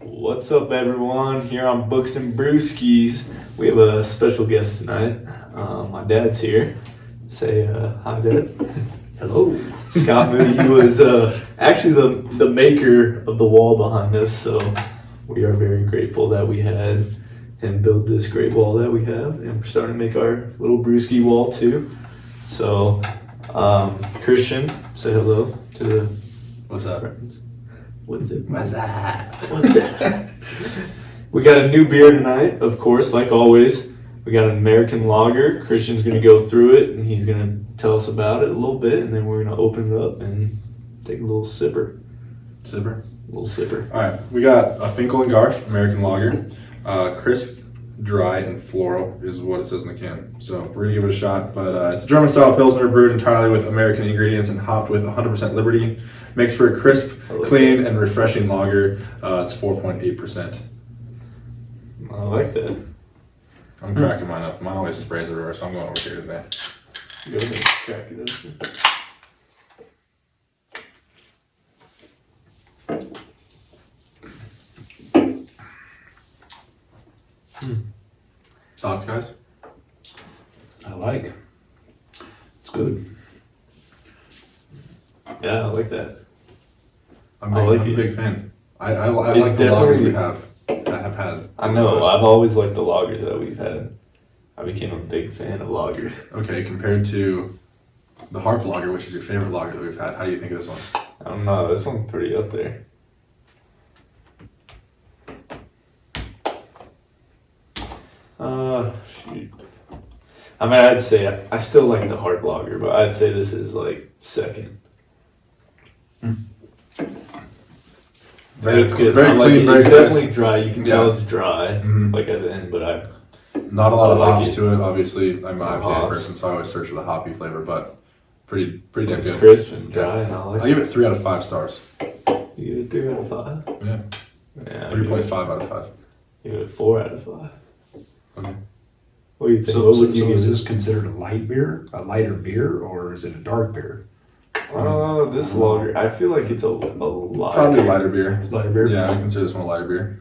What's up, everyone? Here on Books and Brewskies, we have a special guest tonight. My dad's here. Say hi, Dad. Hello. Scott Moody. He was actually the maker of the wall behind us, so we are very grateful that we had him build this great wall that we have, and we're starting to make our little Brewski wall too. So, Christian, say hello to the. What's up? What's it? What's that? What's that? We got a new beer tonight, of course, like always. We got an American lager. Christian's going to go through it, and he's going to tell us about it a little bit, and then we're going to open it up and take a little sipper. Sipper? A little sipper. All right, we got a Finkel and Garf American lager. Crisp, dry, and floral is what it says in the can. So we're going to give it a shot, but it's a German-style Pilsner brewed entirely with American ingredients and hopped with 100% Liberty. Makes for a crisp, clean, and refreshing lager. It's 4.8%. I like that. I'm cracking mine up. Mine always sprays everywhere, so I'm going over here today. Go ahead, crack it up. Thoughts, guys? I like. It's good. Yeah, I like that. I'm I like a it. big fan. I like It's the lagers we definitely- have had. I know, I've always liked the lagers that we've had. I became a big fan of lagers. Okay, compared to the Hardwood lager, which is your favorite lager that we've had, how do you think of this one? I don't know, this one's pretty up there. Shoot. I mean, I'd say I still like the hard lager, but I'd say this is like second. Very It's good. very I like clean, it. very It's crisp. definitely dry. You can tell Yeah. it's dry, Mhm. like at the end. But Not a lot of I like hops it. to it. Obviously, I'm an IPA Hops. person, so I always search for the hoppy flavor, but pretty damn it's good. crisp and dry, and I like I'll give it 3 out of 5 stars. it. You give it 3 out of 5. Yeah, Yeah, 3.5 out of 5. Give it 4 out of 5. Okay. What do you think? So, what so, would you so give is it? this considered a light beer, a lighter beer, or is it a dark beer? This lager, I feel like it's a lighter. Probably a lighter beer. Lighter beer? Yeah, I consider this one a lighter beer.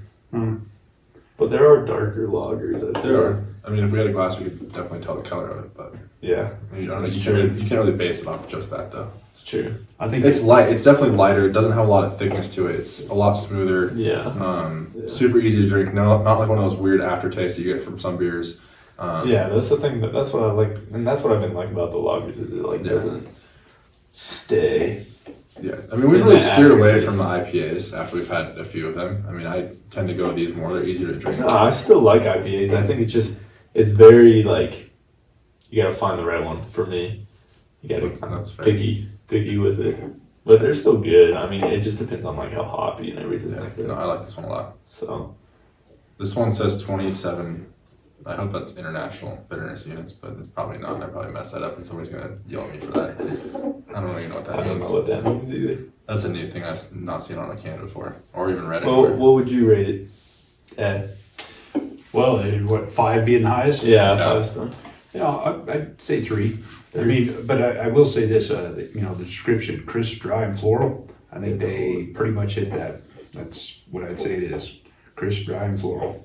But there are darker lagers. I feel. There are. I mean, if we had a glass, we could definitely tell the color of it, but Yeah, you don't. That's You true. can't really base it off just that, though. it's true. I think It's light. It's definitely lighter. It doesn't have a lot of thickness to it. It's a lot smoother. Yeah. Yeah. Super easy to drink. No, not like one of those weird aftertastes that you get from some beers. Yeah, that's the thing. That's what I like, and that's what I've been liking about the lagers. Is it like Yeah. doesn't stay. Yeah, I mean, we've And really the steered away aftertaste. from the IPAs after we've had a few of them. I mean, I tend to go with these more. They're easier to drink. No, I still like IPAs. I think it's very like you gotta find the right one for me. You gotta That's fair. picky with it, but they're still good. I mean, it just depends on like how hoppy and everything Yeah, like that. no, I like this one a lot. So This one says 27. I hope that's international bitterness units, but it's probably not. And I probably messed that up, and somebody's gonna yell at me for that. I don't really know what I that don't means. know what that means either. That's a new thing I've not seen on a can before, or even read Well, anywhere. what would you rate it? At? well, what 5 being the highest? Yeah, Yeah. 5 star. Yeah, I'd say 3. I mean, but I will say this: the description, crisp, dry, and floral. I think they pretty much hit that. That's what I'd say it is: crisp, dry, and floral.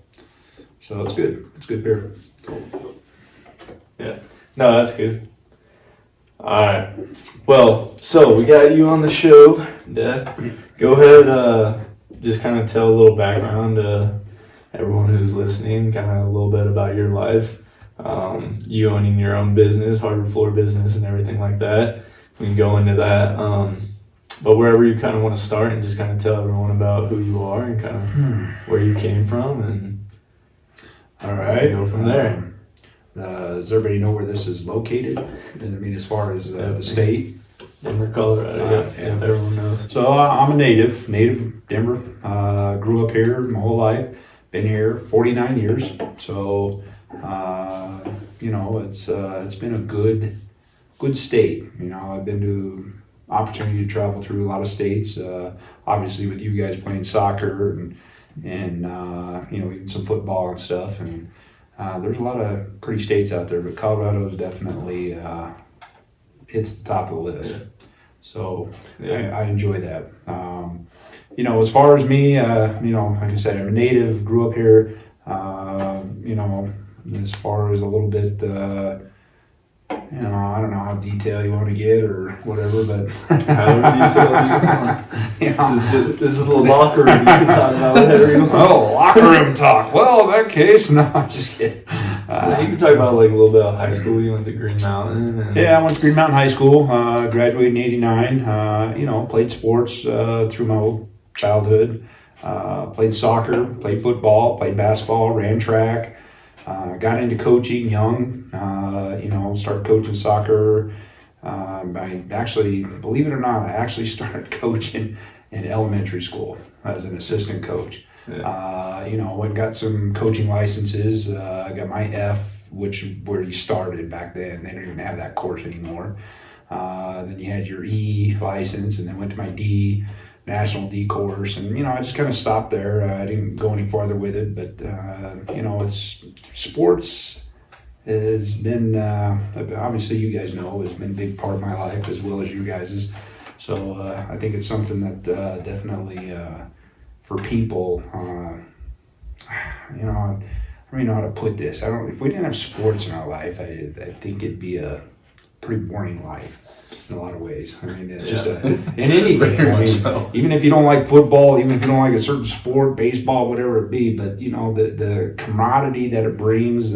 So it's good. It's good beer. Yeah. No, that's good. Alright. Well, so we got you on the show, Dad. Go ahead, just kind of tell a little background to everyone who's listening, kind of a little bit about your life. You owning your own business, hardwood floor business, and everything like that. We can go into that. But wherever you kind of want to start and just kind of tell everyone about who you are and kind of where you came from and All right. go from there. Does everybody know where this is located? I mean, as far as the state. Denver, Colorado. Yeah, Yeah. everyone knows. So I'm a native of Denver. Grew up here my whole life. Been here 49 years. So it's been a good state. I've been to opportunity to travel through a lot of states. Obviously, with you guys playing soccer and even some football and stuff. And there's a lot of pretty states out there, but Colorado is definitely hits the top of the list. So Yeah. I enjoy that. as far as me, like I said, I'm a native, grew up here. As far as a little bit, I don't know how detailed you want to get or whatever, but However detailed you want. you know, This is the locker room. You can talk about whatever you want. oh, locker room talk. Well, in that case, no, I'm just kidding. You can talk about like a little bit of high school. You went to Green Mountain. And Yeah, I went to Green Mountain High School, graduated in '89. Played sports through my whole childhood. Played soccer, played football, played basketball, ran track. Got into coaching young. Started coaching soccer. I actually, believe it or not, I actually started coaching in elementary school as an assistant coach. Yeah. Went and got some coaching licenses. I got my F, where you started back then. They don't even have that course anymore. Then you had your E license, and then went to my D, national D course, and I just kind of stopped there. I didn't go any farther with it, but it's sports has been obviously, you guys know, has been a big part of my life as well as you guys's. So I think it's something that definitely for people, I don't even know how to put this. If we didn't have sports in our life, I think it'd be a pretty boring life in a lot of ways. I mean, it's just in anything. Very much so. Even if you don't like football, even if you don't like a certain sport, baseball, whatever it be, but the camaraderie that it brings,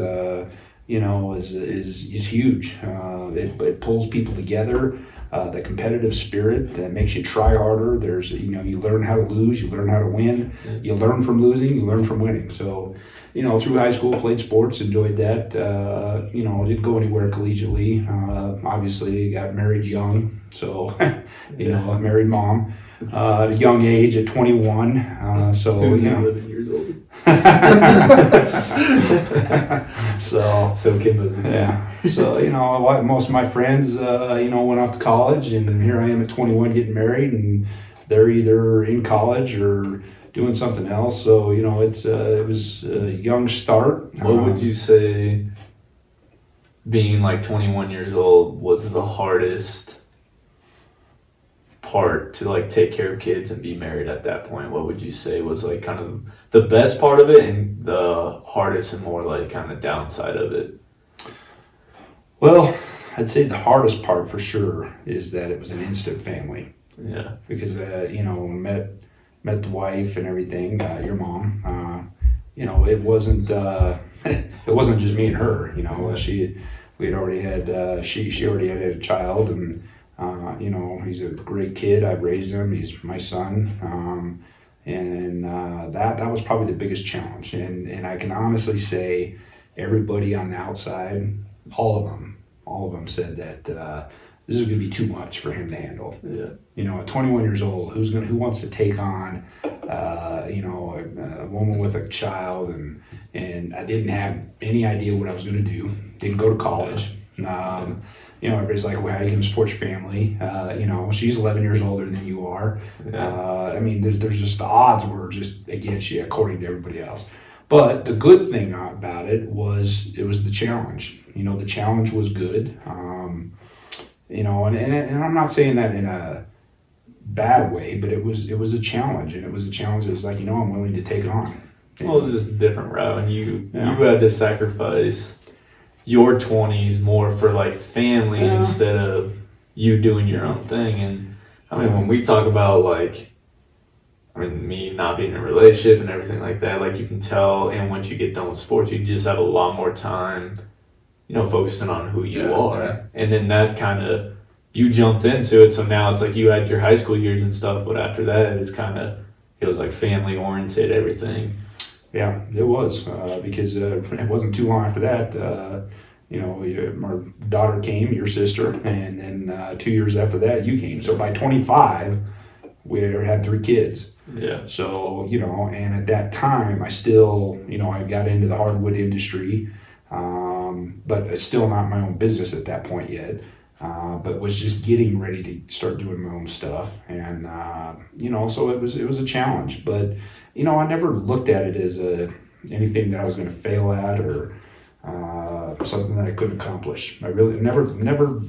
is huge. It pulls people together. The competitive spirit that makes you try harder. There's, you learn how to lose, you learn how to win, you learn from losing, you learn from winning. So, through high school, played sports, enjoyed that. Didn't go anywhere collegiately. Obviously, got married young, so a married mom at a young age, at 21. Who's 11 years old? So Kim was. yeah. So, most of my friends, went off to college, and here I am at 21 getting married, and they're either in college or doing something else. So, it was a young start. What would you say, being like 21 years old, was the hardest part to like take care of kids and be married at that point? What would you say was like kind of the best part of it and the hardest and more like kind of downside of it? Well, I'd say the hardest part for sure is that it was an instant family. Yeah. Because, met the wife and everything, your mom, it wasn't, it wasn't just me and her, we had already had, she already had a child, and, he's a great kid. I've raised him. He's my son. That was probably the biggest challenge. And I can honestly say everybody on the outside, all of them said that, this is going to be too much for him to handle. Yeah. At 21 years old, who wants to take on, a woman with a child, and I didn't have any idea what I was going to do. Didn't go to college. Everybody's like, well, how are you going to support your family? She's 11 years older than you are. Yeah. There's just the odds were just against you according to everybody else. But the good thing about it was the challenge. The challenge was good. And I'm not saying that in a bad way, but it was a challenge, and it was a challenge that was like, I'm willing to take it on. Well, it was just a different route, and you had to sacrifice your 20s more for like family instead of you doing your own thing. And when we talk about like, me not being in a relationship and everything like that, like you can tell, and once you get done with sports, you just have a lot more time, focusing on who you are. Yeah. And then that kind of, you jumped into it, so now it's like you had your high school years and stuff, but after that, it was like family oriented, everything. Yeah, it was, because it wasn't too long after that, my daughter came, your sister, and then 2 years after that, you came. So by 25, we had 3 kids. Yeah. So, and at that time, I still, I got into the hardwood industry, but it's still not my own business at that point yet. But was just getting ready to start doing my own stuff, and so it was a challenge. But I never looked at it as anything that I was going to fail at or something that I couldn't accomplish. I really never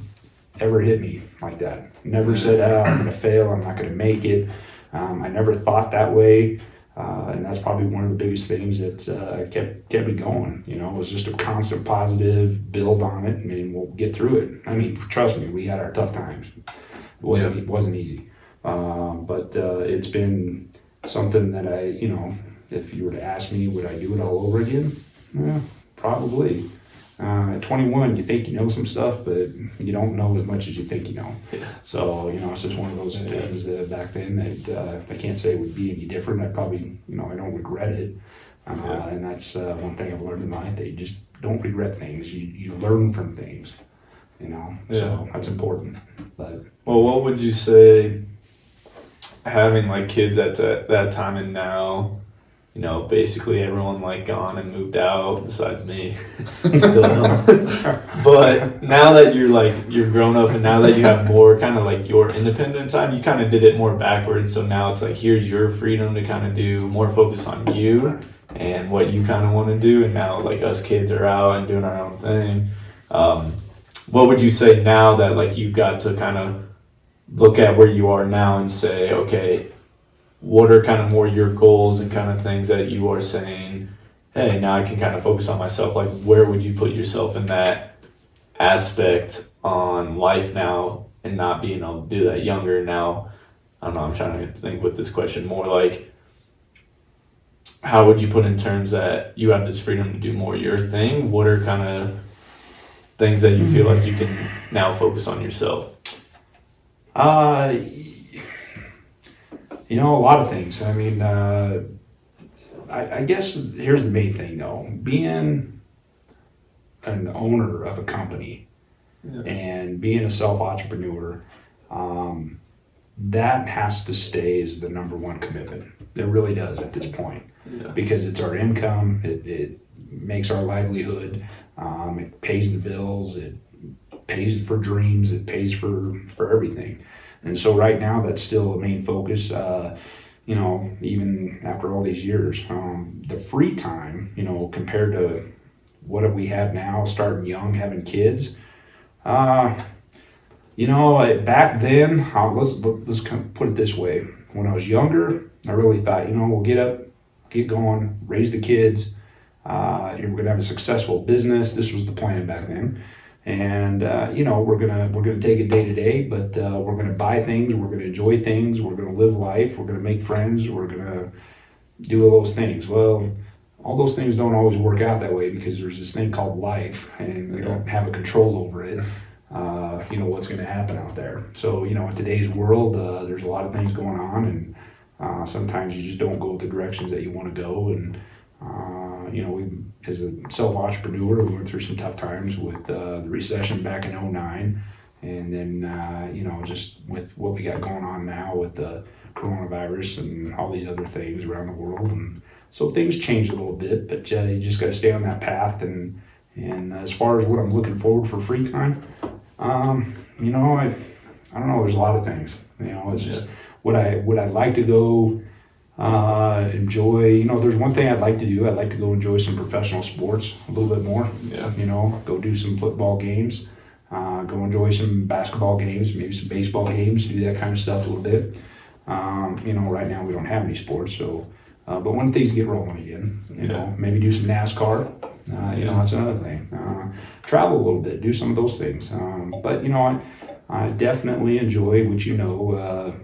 ever hit me like that. Never said, I'm going to fail. I'm not going to make it. I never thought that way. And that's probably one of the biggest things that kept me going. You know, it was just a constant positive build on it. I mean, we'll get through it. I mean, trust me, we had our tough times. It wasn't easy, but it's been something that if you were to ask me, would I do it all over again? Yeah, probably. At 21, you think you know some stuff, but you don't know as much as you think you know. Yeah. So, it's just one of those things back then that I can't say it would be any different. I probably, I don't regret it. And that's one thing I've learned in life, that you just don't regret things. You learn from things, so that's important. But Well, what would you say, having like kids at that time and now, basically everyone like gone and moved out besides me. Still don't. But now that you're grown up and now that you have more kind of like your independent time, you kind of did it more backwards. So now it's like, here's your freedom to kind of do more focus on you and what you kind of want to do. And now like us kids are out and doing our own thing. What would you say now that like you've got to kind of look at where you are now and say, okay, what are kind of more your goals and kind of things that you are saying, hey, now I can kind of focus on myself? Like, where would you put yourself in that aspect on life now and not being able to do that younger now? I don't know, I'm trying to think with this question more like, how would you put in terms that you have this freedom to do more your thing? What are kind of things that you feel like you can now focus on yourself? A lot of things. I mean, I guess here's the main thing though. Being an owner of a company and being a self-entrepreneur, that has to stay as the number one commitment. It really does at this point. Yeah. Because it's our income, it makes our livelihood, it pays the bills, it pays for dreams, it pays for everything. And so right now that's still the main focus, even after all these years. The free time, compared to what we have now, starting young, having kids, back then, let's kind of put it this way. When I was younger, I really thought, we'll get up, get going, raise the kids, we're gonna have a successful business. This was the plan back then. And we're gonna take it day to day, but we're gonna buy things, we're gonna enjoy things, we're gonna live life, we're gonna make friends, we're gonna do all those things. Well, all those things don't always work out that way because there's this thing called life, and we don't have a control over it. What's gonna happen out there. So in today's world, there's a lot of things going on, and sometimes you just don't go the directions that you want to go. And we, as a self-entrepreneur, we went through some tough times with the recession back in 2009, and then just with what we got going on now with the coronavirus and all these other things around the world. And so things changed a little bit, but you just got to stay on that path. And as far as what I'm looking forward for free time, I don't know, there's a lot of things. It's just would I like to go enjoy, there's one thing I'd like to do. I'd like to go enjoy some professional sports a little bit more. Yeah. Go do some football games, go enjoy some basketball games, maybe some baseball games, do that kind of stuff a little bit. Right now we don't have any sports, so but when things get rolling again, maybe do some NASCAR. That's another thing. Travel a little bit, do some of those things. But I definitely enjoy what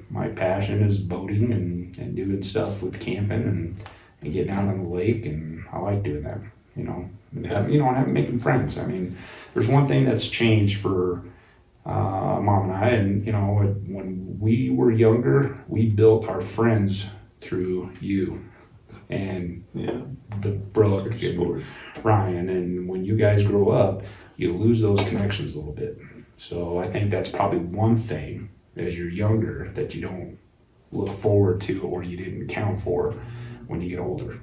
my passion is boating and doing stuff with camping and getting out on the lake, and I like doing that. And making friends. I mean, there's one thing that's changed for Mom and I, and when we were younger, we built our friends through you and the Brooke and Ryan, and when you guys grow up, you lose those connections a little bit. So I think that's probably one thing as you're younger that you don't look forward to or you didn't account for when you get older.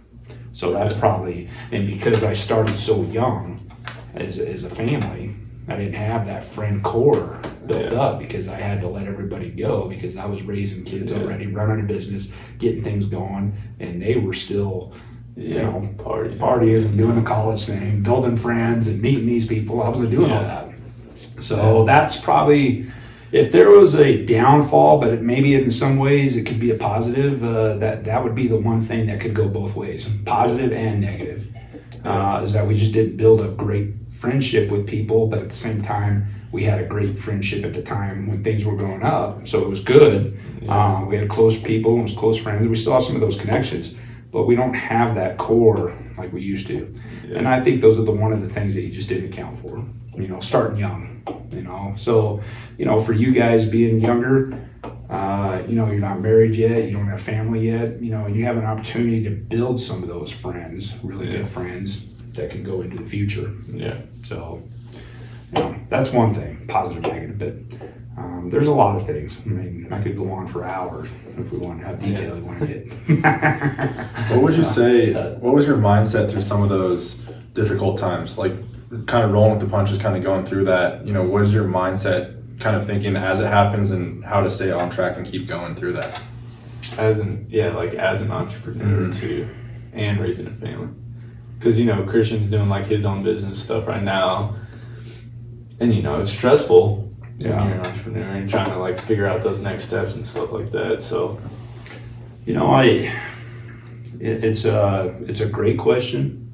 So that's probably, and because I started so young as a family, I didn't have that friend core built up because I had to let everybody go because I was raising kids already, running a business, getting things going, and they were still partying and doing the college thing, building friends and meeting these people. I wasn't doing all that. So that's probably, if there was a downfall, but maybe in some ways it could be a positive, that would be the one thing that could go both ways, positive and negative. Is that we just didn't build a great friendship with people, but at the same time, we had a great friendship at the time when things were going up, so it was good. We had close people, and was close friends. We still have some of those connections, but we don't have that core like we used to. Yeah. And I think those are one of the things that you just didn't account for, starting young, So, for you guys being younger, you're not married yet, you don't have family yet, you have an opportunity to build some of those friends, really good friends that can go into the future. Yeah. So, that's one thing, positive, negative, but there's a lot of things. I mean, I could go on for hours if we want to have detail we want to get. What would you say, what was your mindset through some of those difficult times? Like kind of rolling with the punches, kind of going through that, what is your mindset kind of thinking as it happens and how to stay on track and keep going through that? As an entrepreneur too, and raising a family. Because, Christian's doing like his own business stuff right now. And, it's stressful when you're an entrepreneur and trying to like figure out those next steps and stuff like that. So, it's a great question,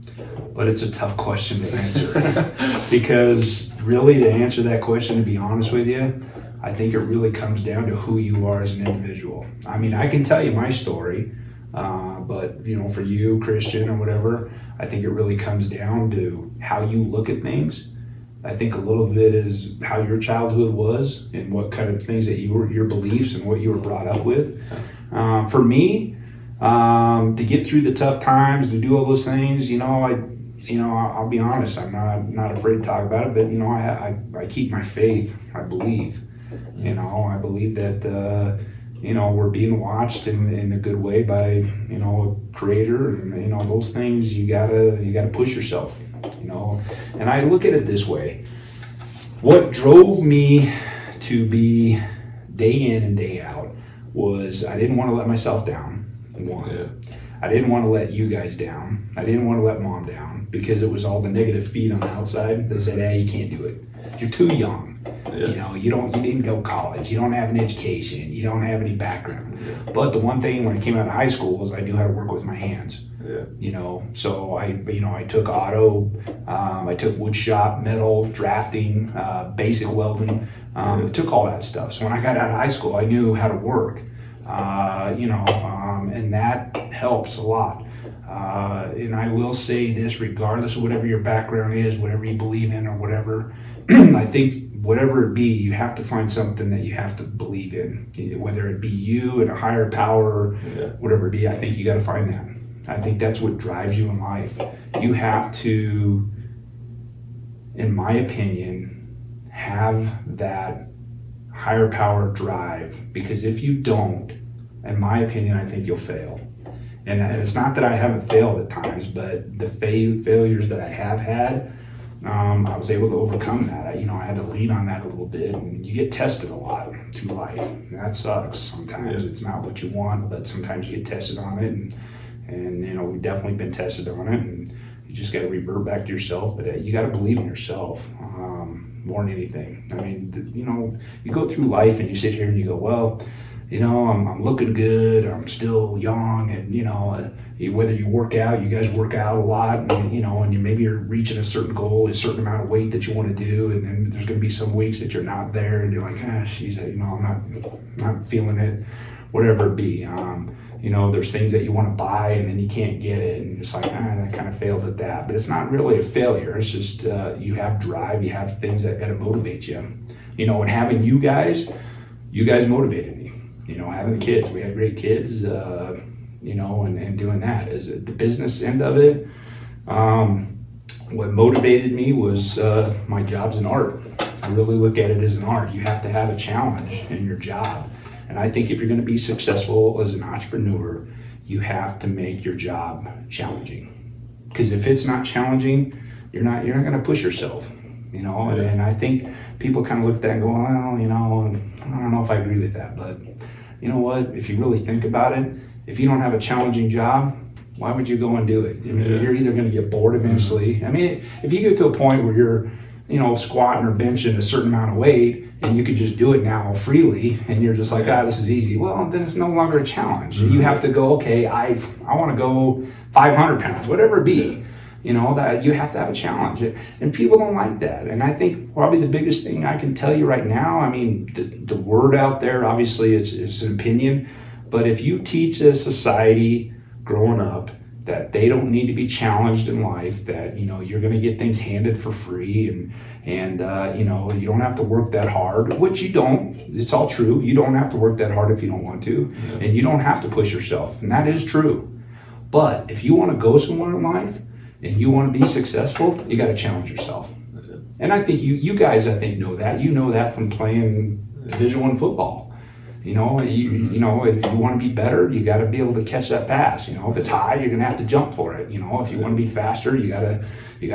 but it's a tough question to answer. Because really to answer that question, to be honest with you, I think it really comes down to who you are as an individual. I mean, I can tell you my story, but for you, Christian, or whatever, I think it really comes down to how you look at things. I think a little bit is how your childhood was and what kind of things that your beliefs and what you were brought up with. For me, to get through the tough times, to do all those things, I'll be honest, I'm not afraid to talk about it, but I keep my faith. I believe, I believe that we're being watched in a good way by a creator, and those things you gotta push yourself, and I look at it this way. What drove me to be day in and day out was I didn't want to let myself down. I didn't want to let you guys down. I didn't want to let mom down because it was all the negative feed on the outside that said, hey, you can't do it. You're too young. You didn't go to college. You don't have an education. You don't have any background. But the one thing when I came out of high school was I knew how to work with my hands. So I took auto, I took wood shop, metal, drafting, basic welding, took all that stuff. So when I got out of high school, I knew how to work, and that helps a lot. And I will say this, regardless of whatever your background is, whatever you believe in or whatever, I think whatever it be, you have to find something that you have to believe in, whether it be you and a higher power, whatever it be. I think you got to find that. I think that's what drives you in life. You have to, in my opinion, have that higher power drive, because if you don't, in my opinion, I think you'll fail. And it's not that I haven't failed at times, but the failures that I have had, I was able to overcome that. I had to lean on that a little bit, and you get tested a lot through life. And that sucks. Sometimes it's not what you want, but sometimes you get tested on it, and we've definitely been tested on it, and you just got to revert back to yourself. But you got to believe in yourself more than anything. I mean, you go through life and you sit here and you go, well, I'm looking good, I'm still young, and whether you work out, you guys work out a lot, and maybe you're reaching a certain goal, a certain amount of weight that you want to do, and then there's going to be some weeks that you're not there, and you're like, I'm not feeling it, whatever it be. There's things that you want to buy and then you can't get it, and it's like, I kind of failed at that. But it's not really a failure. It's just you have drive, you have things that got to motivate you. And having you guys motivated me. Having kids, we had great kids, and doing that. As the business end of it, what motivated me was my job's in art. I really look at it as an art. You have to have a challenge in your job. And I think if you're going to be successful as an entrepreneur, you have to make your job challenging. Because if it's not challenging, you're not going to push yourself. And I think people kind of look at that and go, well, I don't know if I agree with that. But you know what? If you really think about it, if you don't have a challenging job, why would you go and do it? You're either going to get bored eventually. I mean, if you get to a point where you're squatting or benching a certain amount of weight, and you could just do it now freely, and you're just like, this is easy. Well, then it's no longer a challenge. You have to go, okay, I want to go 500 pounds, whatever it be. That you have to have a challenge, and people don't like that. And I think probably the biggest thing I can tell you right now, I mean, the word out there, obviously it's an opinion, but if you teach a society growing up that they don't need to be challenged in life, that you're going to get things handed for free, and you don't have to work that hard, which you don't. It's all true. You don't have to work that hard if you don't want to, and you don't have to push yourself, and that is true. But if you want to go somewhere in life and you want to be successful, you got to challenge yourself. And I think you guys, I think, know that. You know that from playing Division I football. If you want to be better, you got to be able to catch that pass. If it's high, you're going to have to jump for it. If you want to be faster, you got to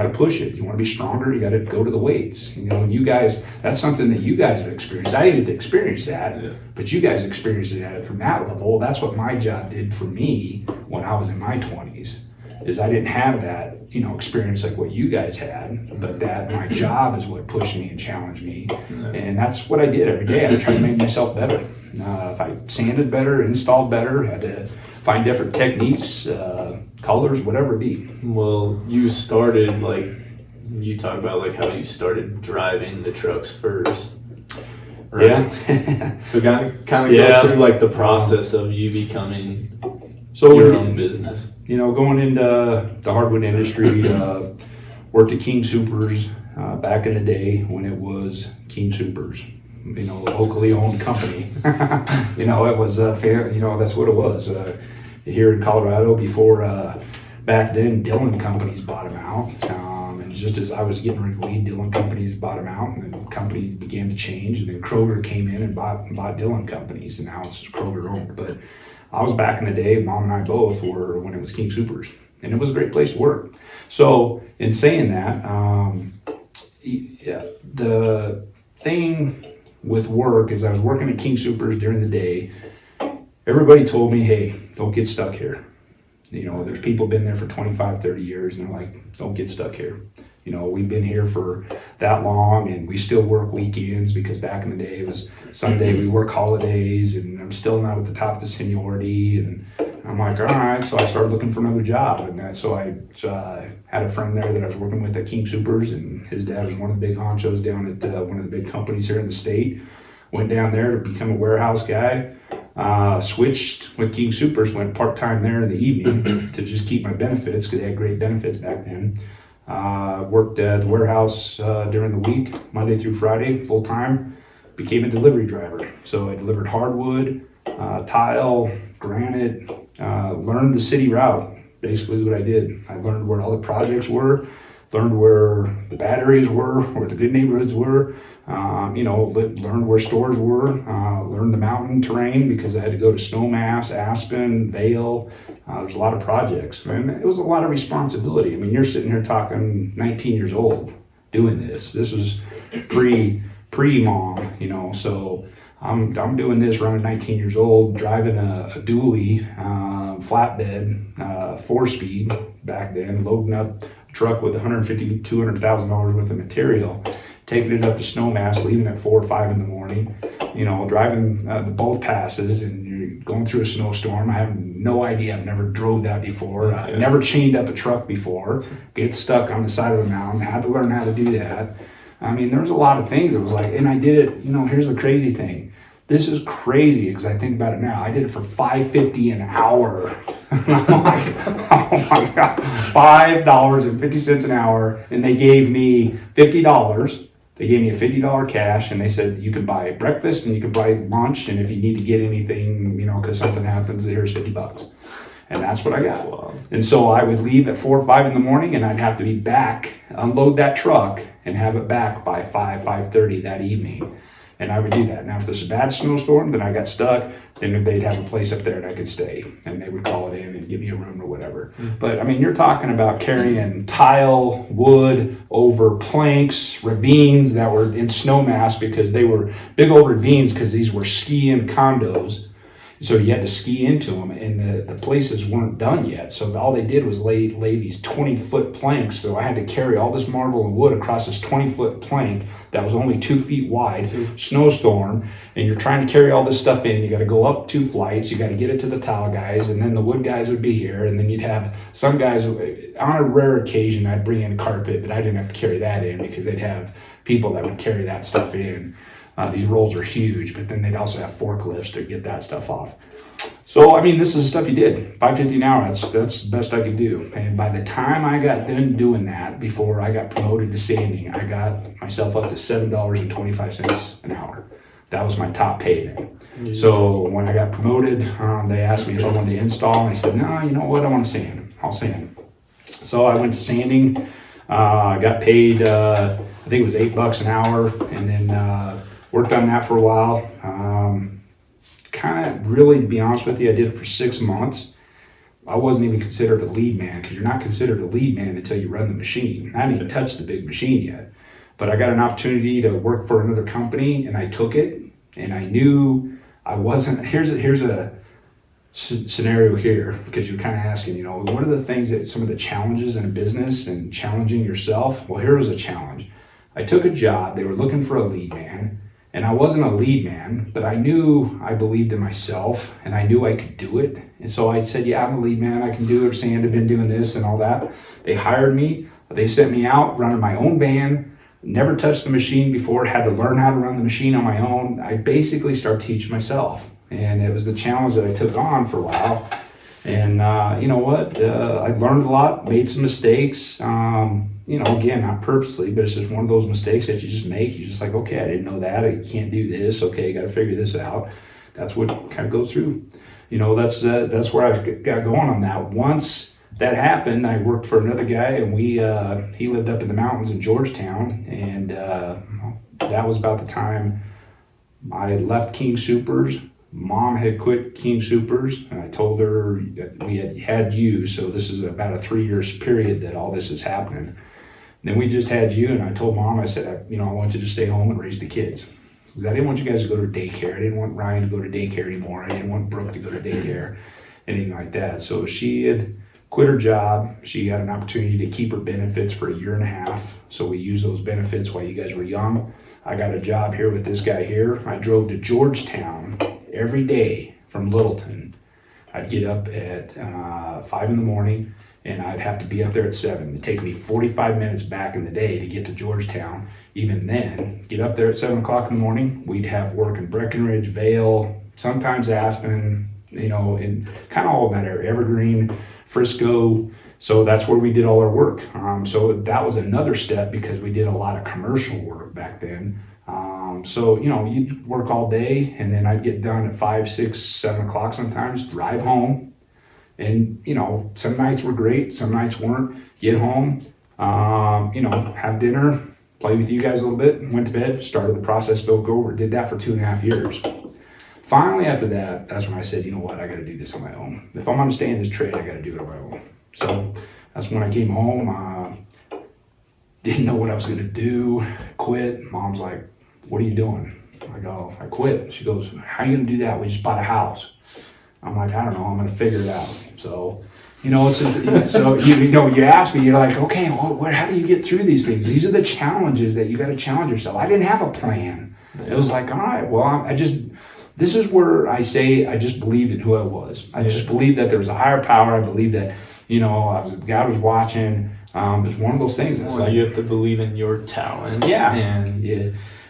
push it. You want to be stronger, you got to go to the weights. And you guys, that's something that you guys have experienced. I didn't get to experience that, but you guys experienced it from that level. That's what my job did for me when I was in my 20s. Is I didn't have that, experience like what you guys had, but that my job is what pushed me and challenged me. And that's what I did every day. I tried to make myself better. If I sanded better, installed better, had to find different techniques, colors, whatever it be. Well, you started, you talk about how you started driving the trucks first. Right? Yeah. So kind of go through the process of you becoming your own business. Going into the hardwood industry, worked at King Supers back in the day when it was King Supers, locally owned company. It was fair. That's what it was here in Colorado before. Back then, Dillon Companies bought them out, and just as I was getting ready to leave, Dillon Companies bought them out, and the company began to change, and then Kroger came in and bought Dillon Companies, and now it's Kroger owned, but. I was back in the day, Mom and I both were when it was King Supers, and it was a great place to work. So in saying that, the thing with work is I was working at King Supers during the day. Everybody told me, hey, don't get stuck here. There's people been there for 25, 30 years, and they're like, don't get stuck here. We've been here for that long, and we still work weekends because back in the day it was Sunday, we work holidays, and I'm still not at the top of the seniority. And I'm like, all right, so I started looking for another job. And so I had a friend there that I was working with at King Supers, and his dad was one of the big honchos down at one of the big companies here in the state. Went down there to become a warehouse guy. Switched with King Supers, went part-time there in the evening to just keep my benefits because they had great benefits back then. Worked at the warehouse during the week, Monday through Friday, full-time. Became a delivery driver. So I delivered hardwood, tile, granite, learned the city route, basically is what I did. I learned where all the projects were, learned where the bad areas were, where the good neighborhoods were, learned where stores were, learned the mountain terrain because I had to go to Snowmass, Aspen, Vail. There's a lot of projects, and it was a lot of responsibility. I mean, you're sitting here talking 19 years old doing this. This was pre-mom, so I'm doing this around 19 years old, driving a dually flatbed, 4-speed back then, loading up a truck with $150,000 to $200,000 worth of material, taking it up to Snowmass, leaving at 4 or 5 in the morning, driving both passes, and you're going through a snowstorm. I have no idea. I've never drove that before. I've never chained up a truck before. Get stuck on the side of the mountain. Had to learn how to do that. I mean, there's a lot of things. It was like, and I did it, here's the crazy thing. This is crazy because I think about it now. I did it for $5.50 an hour. I'm like, oh my God, $5.50 an hour. And they gave me $50. They gave me a $50 cash, and they said you could buy breakfast and you could buy lunch, and if you need to get anything, because something happens, here's $50. And that's what I got. Wow. And so I would leave at 4 or 5 in the morning, and I'd have to be back, unload that truck, and have it back by 5:30 that evening. And I would do that. Now, if there's a bad snowstorm, then I got stuck, then they'd have a place up there and I could stay. And they would call it in and give me a room or whatever. Mm-hmm. But, I mean, you're talking about carrying tile, wood, over planks, ravines that were in Snowmass because they were big old ravines because these were ski-in condos. So you had to ski into them, and the places weren't done yet. So all they did was lay these 20-foot planks. So I had to carry all this marble and wood across this 20-foot plank that was only 2 feet wide, snowstorm, and you're trying to carry all this stuff in. You got to go up 2 flights. You got to get it to the tile guys, and then the wood guys would be here, and then you'd have some guys. On a rare occasion, I'd bring in carpet, but I didn't have to carry that in because they'd have people that would carry that stuff in. These rolls are huge, but then they'd also have forklifts to get that stuff off. So, I mean, this is the stuff you did. $5.50 an hour, that's the best I could do. And by the time I got done doing that, before I got promoted to sanding, I got myself up to $7.25 an hour. That was my top pay then. So when I got promoted, they asked me if I wanted to install, and I said, no, you know what, I want to sand. I'll sand. So I went to sanding, got paid, I think it was $8 an hour, and then worked on that for a while. Kind of really, to be honest with you, I did it for 6 months. I wasn't even considered a lead man, because you're not considered a lead man until you run the machine. I hadn't even touched the big machine yet. But I got an opportunity to work for another company, and I took it, and I knew I wasn't. Here's a scenario here, because you're kind of asking, you know, what are the things that some of the challenges in a business and challenging yourself? Well, here was a challenge. I took a job, they were looking for a lead man, and I wasn't a lead man, but I knew I believed in myself, and I knew I could do it. And so I said, yeah, I'm a lead man, I can do it. Sand had been doing this and all that. They hired me, they sent me out running my own van, never touched the machine before, had to learn how to run the machine on my own. I basically started teaching myself. And it was the challenge that I took on for a while. And you know what? I learned a lot, made some mistakes. You know, again, not purposely, but it's just one of those mistakes that you just make. You're just like, okay, I didn't know that. I can't do this. Okay, I got to figure this out. That's what kind of goes through. You know, that's where I got going on that. Once that happened, I worked for another guy, and he lived up in the mountains in Georgetown, and that was about the time I left King Soopers. Mom had quit King Soopers, and I told her that we had you, so this is about a 3-year period that all this is happening. And then we just had you, and I told Mom, I said, I want you to stay home and raise the kids. I didn't want you guys to go to daycare. I didn't want Ryan to go to daycare anymore. I didn't want Brooke to go to daycare, anything like that. So she had quit her job. She had an opportunity to keep her benefits for 1.5 years. So we used those benefits while you guys were young. I got a job here with this guy here. I drove to Georgetown every day from Littleton. I'd get up at 5 in the morning, and I'd have to be up there at 7. It'd take me 45 minutes back in the day to get to Georgetown. Even then, get up there at 7 o'clock in the morning. We'd have work in Breckenridge, Vale, sometimes Aspen, you know, in kind of all of that area, Evergreen, Frisco. So that's where we did all our work. So that was another step, because we did a lot of commercial work back then. So, you know, you'd work all day, and then I'd get done at 5, 6, 7 o'clock sometimes, drive home. And, you know, some nights were great, some nights weren't. Get home, you know, have dinner, play with you guys a little bit, went to bed, started the process built over, did that for 2.5 years. Finally, after that, that's when I said, you know what, I got to do this on my own. If I'm going to stay in this trade, I got to do it on my own. So that's when I came home, didn't know what I was going to do, quit. Mom's like, what are you doing? I go, I quit. She goes, how are you going to do that? We just bought a house. I'm like, I don't know, I'm going to figure it out. So, you know, so you know, you ask me, you're like, okay, well, how do you get through these things? These are the challenges that you got to challenge yourself. I didn't have a plan. It was like, all right, well, this is where I say I just believed in who I was. I just believed that there was a higher power. I believed that, you know, God was watching. It's one of those things. It's like, you have to believe in your talents. Yeah. And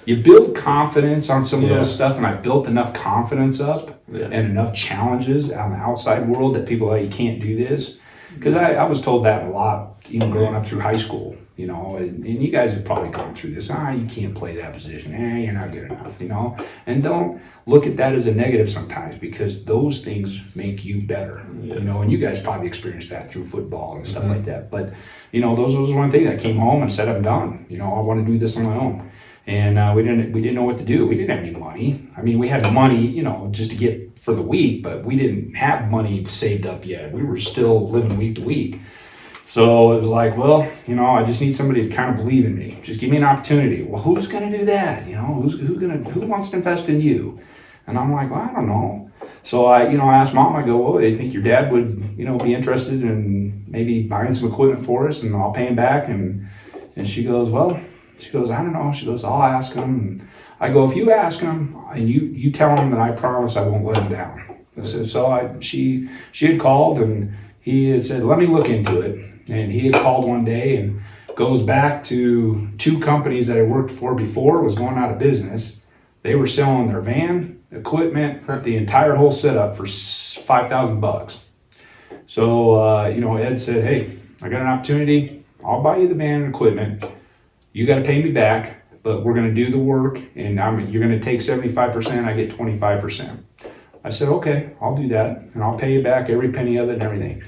you build confidence on some of those stuff, and I built enough confidence up and enough challenges on the outside world that people are like, you can't do this. Because I was told that a lot, even growing up through high school, you know, and you guys have probably gone through this. You can't play that position. You're not good enough, you know. And don't look at that as a negative sometimes, because those things make you better, you know. And you guys probably experienced that through football and stuff like that. But, you know, those was one thing. I came home and said, I'm done. You know, I want to do this on my own. And we didn't know what to do. We didn't have any money. I mean, we had money, you know, just to get for the week, but we didn't have money saved up yet. We were still living week to week. So it was like, well, you know, I just need somebody to kind of believe in me. Just give me an opportunity. Well, who's going to do that? You know, who wants to invest in you? And I'm like, well, I don't know. So I asked Mom, I go, well, do you think your dad would, be interested in maybe buying some equipment for us and I'll pay him back? And she goes, I don't know. She goes, I'll ask him. And I go, if you ask him and you tell him that I promise I won't let him down. She had called and he had said, let me look into it. And he had called one day and goes back to 2 companies that I worked for before, was going out of business. They were selling their van, equipment, the entire whole setup for $5,000. So, Ed said, hey, I got an opportunity. I'll buy you the van and equipment. You got to pay me back, but we're going to do the work and you're going to take 75%. I get 25%. I said, okay, I'll do that. And I'll pay you back every penny of it and everything.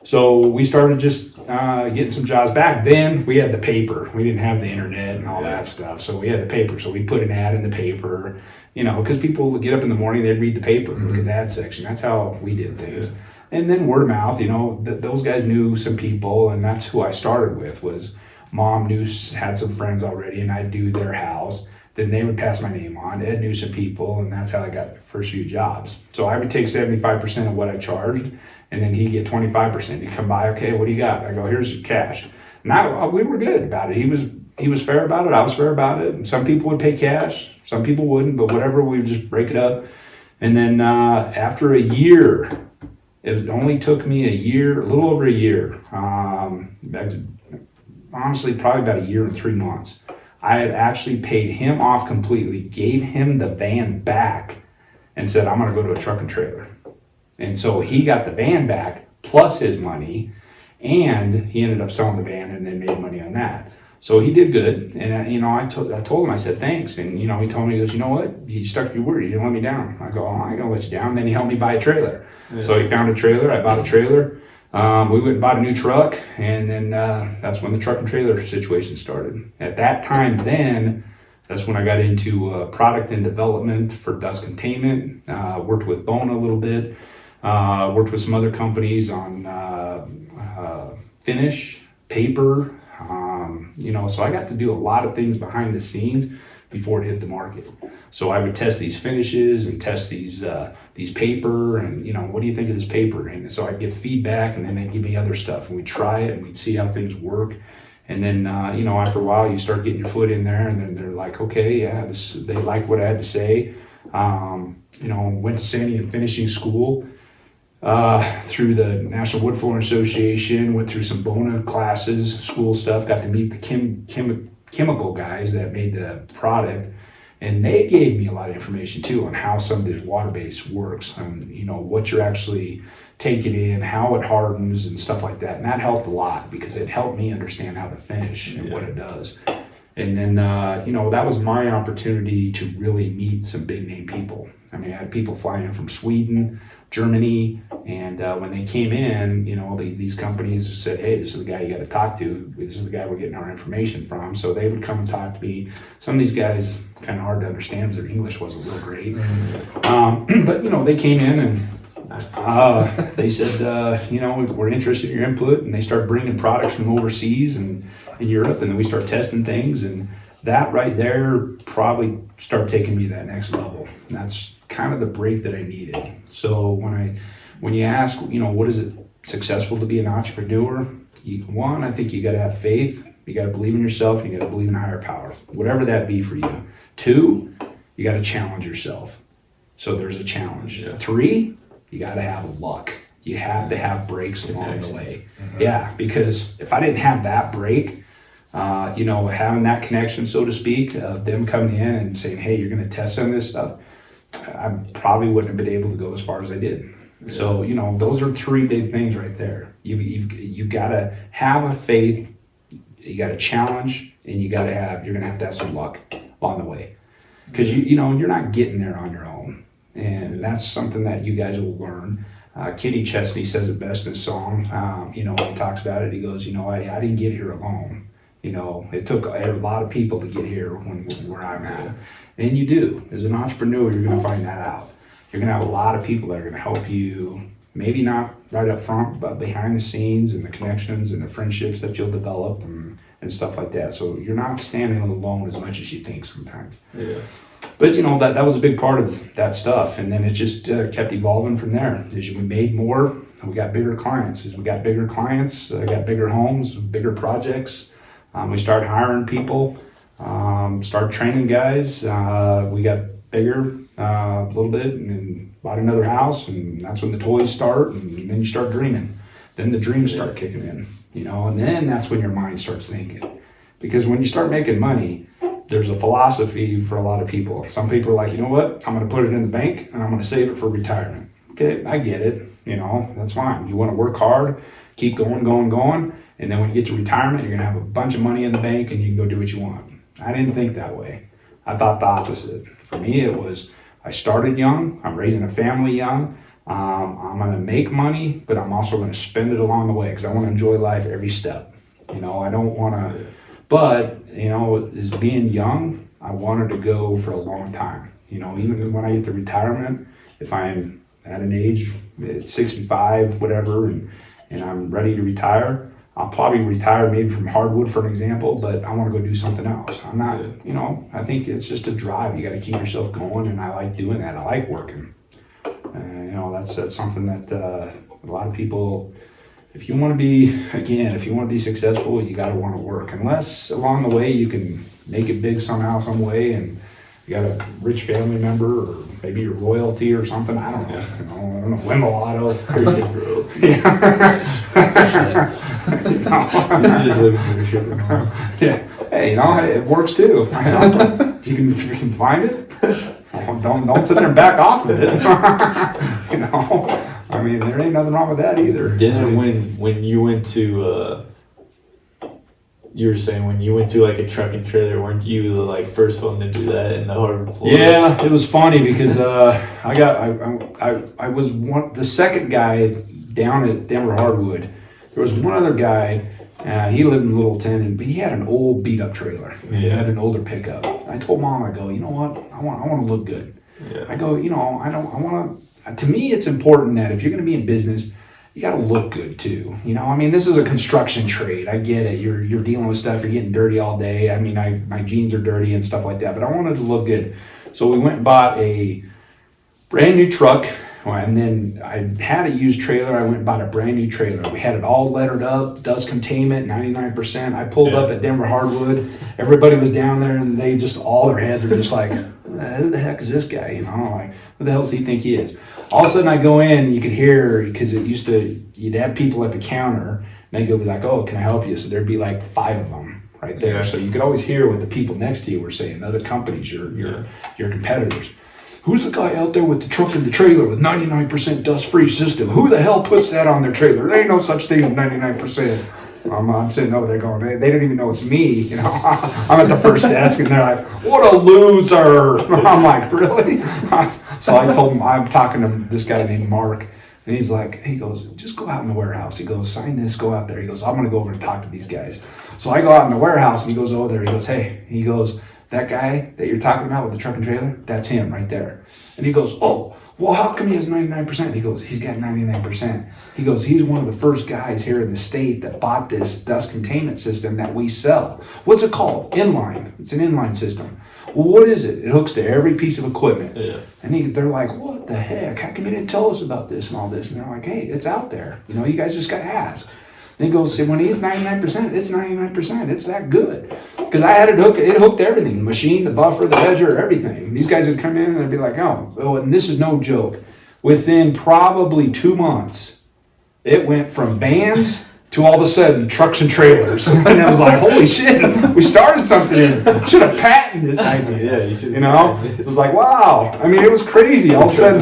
So we started just getting some jobs. Back then, we had the paper. We didn't have the internet and all that stuff. So we had the paper. So we put an ad in the paper, because people would get up in the morning, they'd read the paper, look at the ad section. That's how we did things. And then word of mouth, those guys knew some people, and that's who I started with. Was Mom had some friends already, and I'd do their house. Then they would pass my name on. Ed knew some people, and that's how I got the first few jobs. So I would take 75% of what I charged, and then he'd get 25%. He'd come by, okay, what do you got? I go, here's your cash. And we were good about it. He was fair about it. I was fair about it. And some people would pay cash. Some people wouldn't, but whatever, we would just break it up. And then after a year, it only took me a little over a year. Honestly, probably about a year and 3 months. I had actually paid him off completely, gave him the van back, and said, I'm going to go to a truck and trailer. And so he got the van back plus his money, and he ended up selling the van and then made money on that. So he did good. And, I told him, I said, thanks. And, he told me, he goes, you know what? You stuck to your word. You didn't let me down. I go, I ain't going to let you down. And then he helped me buy a trailer. Yeah. So he found a trailer. I bought a trailer. We went and bought a new truck, and then that's when the truck and trailer situation started. At that time that's when I got into product and development for dust containment. Worked with Bona a little bit. Worked with some other companies on finish, paper. So I got to do a lot of things behind the scenes before it hit the market. So I would test these finishes and test these paper and, what do you think of this paper? And so I'd get feedback, and then they'd give me other stuff, and we'd try it and we'd see how things work. And then, after a while you start getting your foot in there, and then they're like, okay, yeah, they liked what I had to say. Went to sanding and finishing school through the National Wood Flooring Association, went through some Bona classes, school stuff, got to meet the chemical guys that made the product. And they gave me a lot of information too on how some of this water base works, and what you're actually taking in, how it hardens and stuff like that. And that helped a lot because it helped me understand how to finish and what it does. And then, that was my opportunity to really meet some big name people. I mean, I had people flying in from Sweden, Germany, and when they came in, these companies said, hey, this is the guy you got to talk to. This is the guy we're getting our information from. So they would come and talk to me. Some of these guys, kind of hard to understand because their English wasn't real great. But, they came in and they said, we're interested in your input. And they started bringing products from overseas and in Europe, and then we start testing things. And that right there probably started taking me to that next level. And that's kind of the break that I needed. So when you ask, what is it successful to be an entrepreneur? I think you got to have faith. You got to believe in yourself, and you got to believe in a higher power, whatever that be for you. 2, you got to challenge yourself. So there's a challenge. Yeah. 3, you got to have luck. You have to have breaks along the way. Mm-hmm. Yeah, because if I didn't have that break, having that connection, so to speak, of them coming in and saying, hey, you're going to test some of this stuff, I probably wouldn't have been able to go as far as I did. Yeah. So, those are 3 big things right there. You've got to have a faith, you got to challenge, and you're going to have some luck along the way. Because, you're not getting there on your own. And that's something that you guys will learn. Kenny Chesney says it best in his song. When he talks about it, he goes, I didn't get here alone. It took a lot of people to get here where I'm at. And you do. As an entrepreneur, you're going to find that out. You're going to have a lot of people that are going to help you maybe not right up front, but behind the scenes and the connections and the friendships that you'll develop and stuff like that. So you're not standing alone as much as you think sometimes. Yeah. But that was a big part of that stuff, and then it just kept evolving from there. As we made more, we got bigger clients. As we got bigger clients, got bigger homes, bigger projects. We started hiring people, started training guys. We got bigger a little bit, and then bought another house, and that's when the toys start, and then you start dreaming. Then the dreams start kicking in, and then that's when your mind starts thinking. Because when you start making money, there's a philosophy for a lot of people. Some people are like, you know what, I'm going to put it in the bank and I'm going to save it for retirement. Okay, I get it. That's fine. You want to work hard, keep going, and then when you get to retirement, you're going to have a bunch of money in the bank and you can go do what you want. I didn't think that way. I thought the opposite. For me, it was, I started young, I'm raising a family young, I'm going to make money, but I'm also going to spend it along the way because I want to enjoy life every step. I don't want to... But, as being young, I wanted to go for a long time. Even when I get to retirement, if I'm at an age at 65, whatever, and I'm ready to retire, I'll probably retire maybe from Hardwood, for an example, but I want to go do something else. I'm not, I think it's just a drive. You got to keep yourself going, and I like doing that. I like working. That's something that a lot of people... If you want to be successful, you got to want to work. Unless along the way you can make it big somehow, some way, and you got a rich family member, or maybe you're royalty or something. I don't know. I don't know. Win the lotto. Just living for the sugar mom. Yeah. Hey, it works too. If you can find it, don't sit there and back off of it. I mean, there ain't nothing wrong with that either. Then when you went to, you were saying when you went to like a truck and trailer, weren't you the like first one to do that in the Hardwood, Florida? Yeah, it was funny because I was the second guy down at Denver Hardwood. There was one other guy. He lived in Littleton, but he had an old beat up trailer. He had an older pickup. I told Mom, I go, you know what? I want to look good. Yeah. I go, to me, it's important that if you're going to be in business, you got to look good too. I mean, this is a construction trade. I get it. You're dealing with stuff. You're getting dirty all day. I mean, my jeans are dirty and stuff like that, but I wanted to look good. So we went and bought a brand new truck. And then I had a used trailer. I went and bought a brand new trailer. We had it all lettered up, dust containment, 99%. I pulled up at Denver Hardwood. Everybody was down there, and they just, all their heads are just like, who the heck is this guy? Like, who the hell does he think he is? All of a sudden I go in, and you could hear, because you'd have people at the counter, and they'd go be like, oh, can I help you? So there'd be like 5 of them right there. Yeah. So you could always hear what the people next to you were saying, other companies, your competitors. Who's the guy out there with the truck and the trailer with 99% dust-free system? Who the hell puts that on their trailer? There ain't no such thing as 99%. I'm sitting over there going, they don't even know it's me. I'm at the first desk, and they're like, what a loser. I'm like, really? So I told him, I'm talking to this guy named Mark, and he goes, just go out in the warehouse. He goes, sign this, go out there. He goes, I'm going to go over and talk to these guys. So I go out in the warehouse, and he goes over there. He goes, hey, that guy that you're talking about with the truck and trailer, that's him right there. And he goes, oh, well, how come he has 99%? He goes, he's got 99%. He goes, he's one of the first guys here in the state that bought this dust containment system that we sell. What's it called? Inline. It's an inline system. Well, what is it? It hooks to every piece of equipment. Yeah. And they're like, what the heck? How come you didn't tell us about this and all this? And they're like, hey, it's out there. You guys just got to ask. And he goes, when he's 99%, it's 99%. It's that good. Because I had it hooked to everything. The machine, the buffer, the measure, everything. These guys would come in and they'd be like, oh, and this is no joke. Within probably 2 months, it went from vans to all of a sudden trucks and trailers. And I was like, holy shit, we started something. Should have patented this idea. Yeah, you should. It was like, wow. I mean, it was crazy. All of a sudden,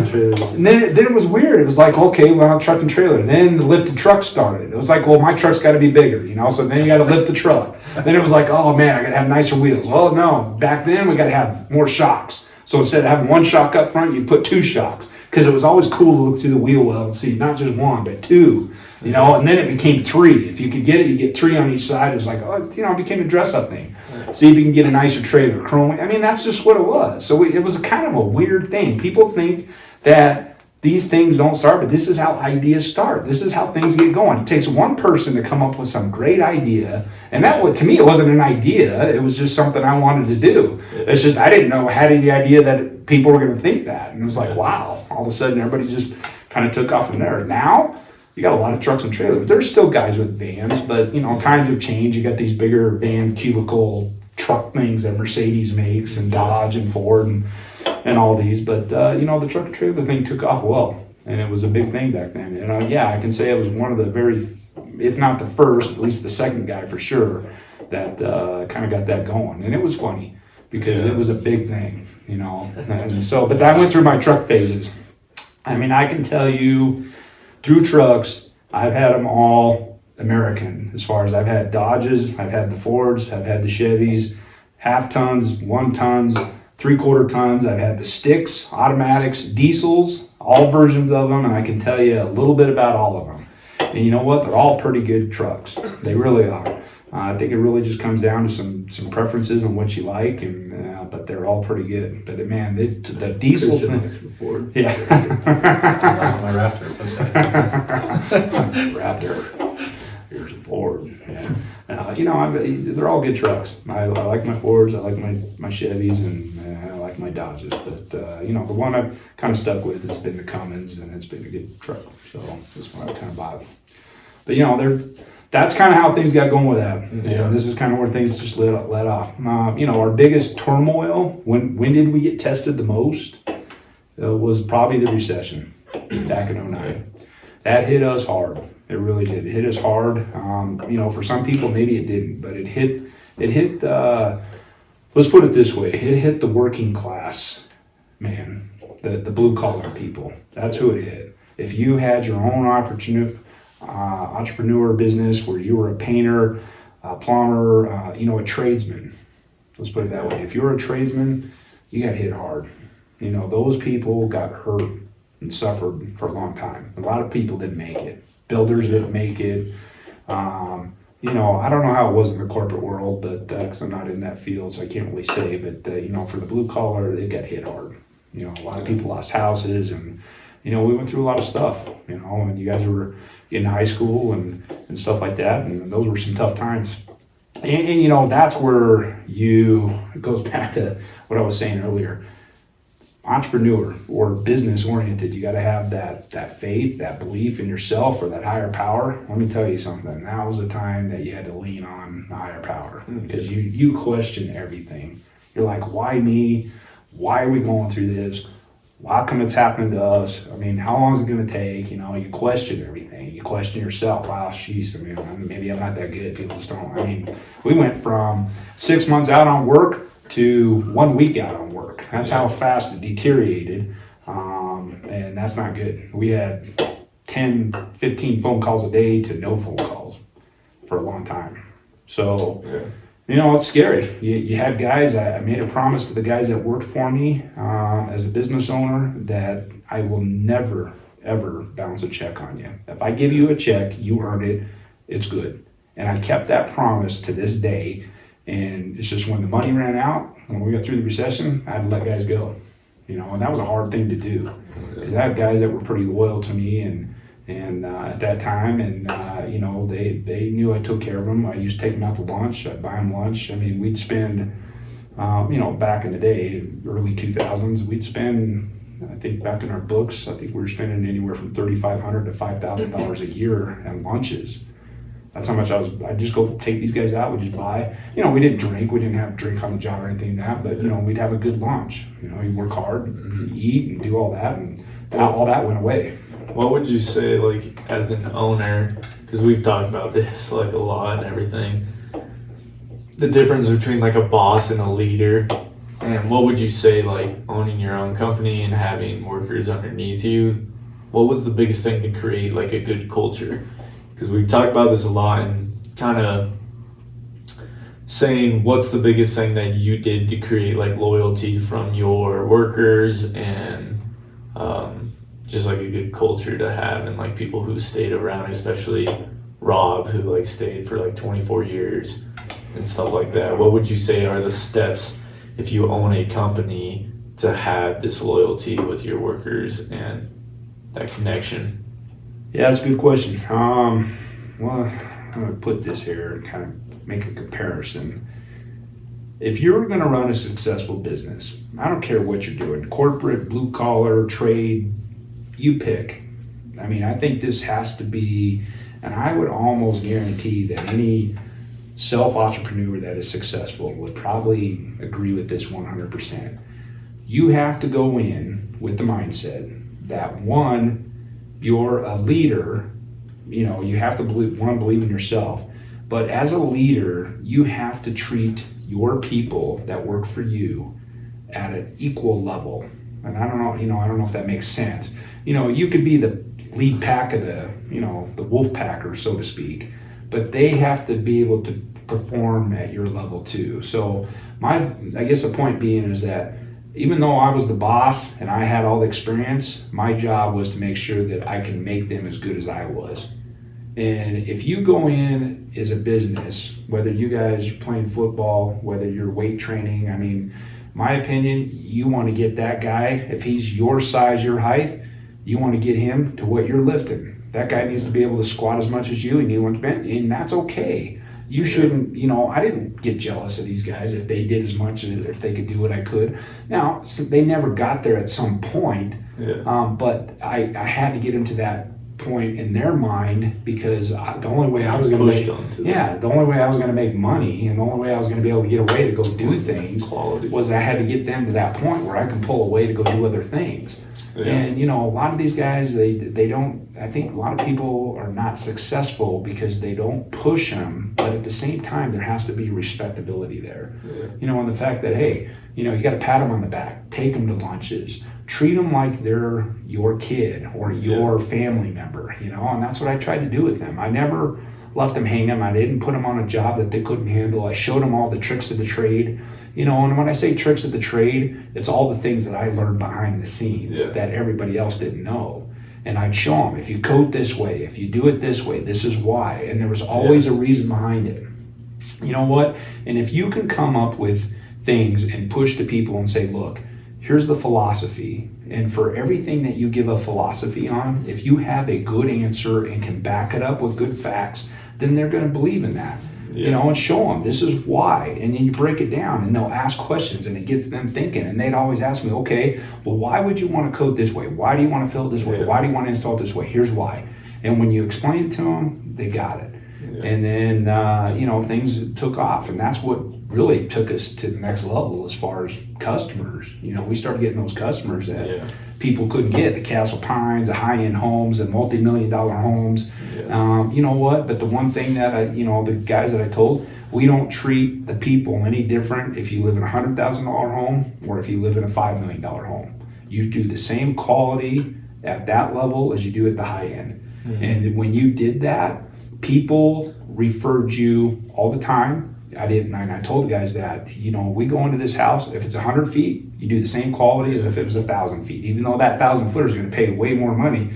and then it was weird. It was like, okay, well, truck and trailer. Then the lifted truck started. It was like, well, my truck's got to be bigger, So then you got to lift the truck. Then it was like, oh man, I got to have nicer wheels. Well, no, back then we got to have more shocks. So instead of having 1 shock up front, you put 2 shocks. Because it was always cool to look through the wheel well and see not just 1, but 2. And then it became 3. If you could get it, you get 3 on each side. It was like, it became a dress-up thing. See if you can get a nicer trailer, chrome. I mean, that's just what it was. So it was kind of a weird thing. People think that these things don't start, but this is how ideas start. This is how things get going. It takes one person to come up with some great idea. And to me, it wasn't an idea. It was just something I wanted to do. It's just, I didn't know, I had any idea that people were going to think that. And it was like, wow, all of a sudden everybody just kind of took off from there. Now, you got a lot of trucks and trailers. There's still guys with vans, but times have changed. You got these bigger van cubicle truck things that Mercedes makes and Dodge and Ford and all these. But, the truck and trailer thing took off well. And it was a big thing back then. And I can say I was one of the very, if not the first, at least the second guy for sure, that kind of got that going. And it was funny because it was a big thing, And so, but that went through my truck phases. I mean, I can tell you through trucks, I've had them all American. As far as I've had Dodges, I've had the Fords, I've had the Chevys, half tons, 1 tons, 3/4 tons. I've had the sticks, automatics, diesels, all versions of them, and I can tell you a little bit about all of them. And you know what? They're all pretty good trucks. They really are. I think it really just comes down to some preferences on what you like, but they're all pretty good. But man, the diesel thing. Yeah. My Raptor. It's okay. Raptor. Here's a Ford. Yeah. They're all good trucks. I like my Fords. I like my Chevys, and I like my Dodges. But the one I've kind of stuck with has been the Cummins, and it's been a good truck. So that's what I kind of bought. But that's kind of how things got going with that. Yeah. This is kind of where things just let off. Our biggest turmoil, when did we get tested the most? Was probably the recession back in 2009. That hit us hard. It really did. It hit us hard. For some people, maybe it didn't, but it hit, let's put it this way. It hit the working class, man, the blue collar people. That's who it hit. If you had your own entrepreneur business where you were a painter, a plumber, a tradesman. Let's put it that way. If you were a tradesman, you got hit hard. Those people got hurt and suffered for a long time. A lot of people didn't make it. Builders didn't make it. I don't know how it was in the corporate world, but because I'm not in that field, so I can't really say. But for the blue collar, they got hit hard. A lot of people lost houses, and we went through a lot of stuff. And you guys were in high school and stuff like that, and those were some tough times. And that's where it goes back to what I was saying earlier. Entrepreneur or business oriented, you got to have that faith, that belief in yourself or that higher power. Let me tell you something. That was a time that you had to lean on the higher power because you question everything. You're like, why me? Why are we going through this? How come it's happening to us? I mean, how long is it going to take? You question everything. You question yourself. Wow, jeez, maybe I'm not that good. People just don't. We went from 6 months out on work to 1 week out on work. That's how fast it deteriorated. And that's not good. We had 10, 15 phone calls a day to no phone calls for a long time. So, it's scary. You had guys, I made a promise to the guys that worked for me as a business owner that I will never, ever bounce a check on you. If I give you a check, you earn it, it's good. And I kept that promise to this day. And it's just when the money ran out, when we got through the recession, I had to let guys go. And that was a hard thing to do. Because I had guys that were pretty loyal to me and at that time, and they knew I took care of them. I used to take them out to lunch. I'd buy them lunch. We'd spend, back in the day, early 2000s, we'd spend, I think back in our books, I think we were spending anywhere from $3,500 to $5,000 a year on lunches. That's how much I'd just go take these guys out. We'd just buy. We didn't drink. We didn't have a drink on the job or anything like that. But, we'd have a good lunch. You work hard, and eat, and do all that. And all that went away. What would you say, as an owner, because we've talked about this, a lot and everything, the difference between, a boss and a leader, and what would you say, owning your own company and having workers underneath you, what was the biggest thing to create, a good culture? Because we've talked about this a lot and kind of saying what's the biggest thing that you did to create loyalty from your workers and just a good culture to have and people who stayed around, especially Rob who stayed for 24 years and stuff like that. What would you say are the steps if you own a company to have this loyalty with your workers and that connection? Yeah, that's a good question. Well, I'm going to put this here and kind of make a comparison. If you're going to run a successful business, I don't care what you're doing, corporate, blue collar, trade, you pick. I mean, I think this has to be, and I would almost guarantee that any self-entrepreneur that is successful would probably agree with this 100%. You have to go in with the mindset that one, you're a leader, you know, you have to believe in yourself, but as a leader, you have to treat your people that work for you at an equal level. And I don't know if that makes sense. You know, you could be the lead pack of the wolf packer, so to speak, but they have to be able to perform at your level too. So I guess the point being is that even though I was the boss and I had all the experience, my job was to make sure that I can make them as good as I was. And if you go in as a business, whether you guys are playing football, whether you're weight training, I mean, my opinion, you want to get that guy, if he's your size, your height, you want to get him to what you're lifting. That guy needs to be able to squat as much as you, and you want to bend, and that's okay. You shouldn't, I didn't get jealous of these guys if they did as much as if they could do what I could. Now, they never got there at some point, but I had to get them to that point in their mind because the only way I was going to make money, and the only way I was going to be able to get away to go do things was I had to get them to that point where I can pull away to go do other things. Yeah. And a lot of these guys, they don't. I think a lot of people are not successful because they don't push them. But at the same time, there has to be respectability there. Yeah. And the fact that hey, you got to pat them on the back, take them to lunches, treat them like they're your kid or your family member. And that's what I tried to do with them. I never left them hanging. I didn't put them on a job that they couldn't handle. I showed them all the tricks of the trade. And when I say tricks of the trade, it's all the things that I learned behind the scenes that everybody else didn't know. And I'd show them, if you code this way, if you do it this way, this is why. And there was always a reason behind it. You know what? And if you can come up with things and push to people and say, look, here's the philosophy. And for everything that you give a philosophy on, if you have a good answer and can back it up with good facts, then they're going to believe in that. And show them this is why, and then you break it down and they'll ask questions and it gets them thinking. And they'd always ask me, okay, well, why would you want to code this way? Why do you want to fill it this way? Why do you want to install it this way? Here's why. And when you explain it to them, they got it. And then things took off, and that's what really took us to the next level as far as customers. We started getting those customers that people couldn't get, the Castle Pines, the high-end homes, the multi-million-dollar homes. You know what? But the one thing that the guys that I told, we don't treat the people any different if you live in a $100,000 home or if you live in a $5 million home. You do the same quality at that level as you do at the high end. Mm-hmm. And when you did that, people referred you all the time. I told the guys that, we go into this house, if it's 100 feet, you do the same quality as if it was 1,000 feet. Even though that 1,000 footer is going to pay way more money,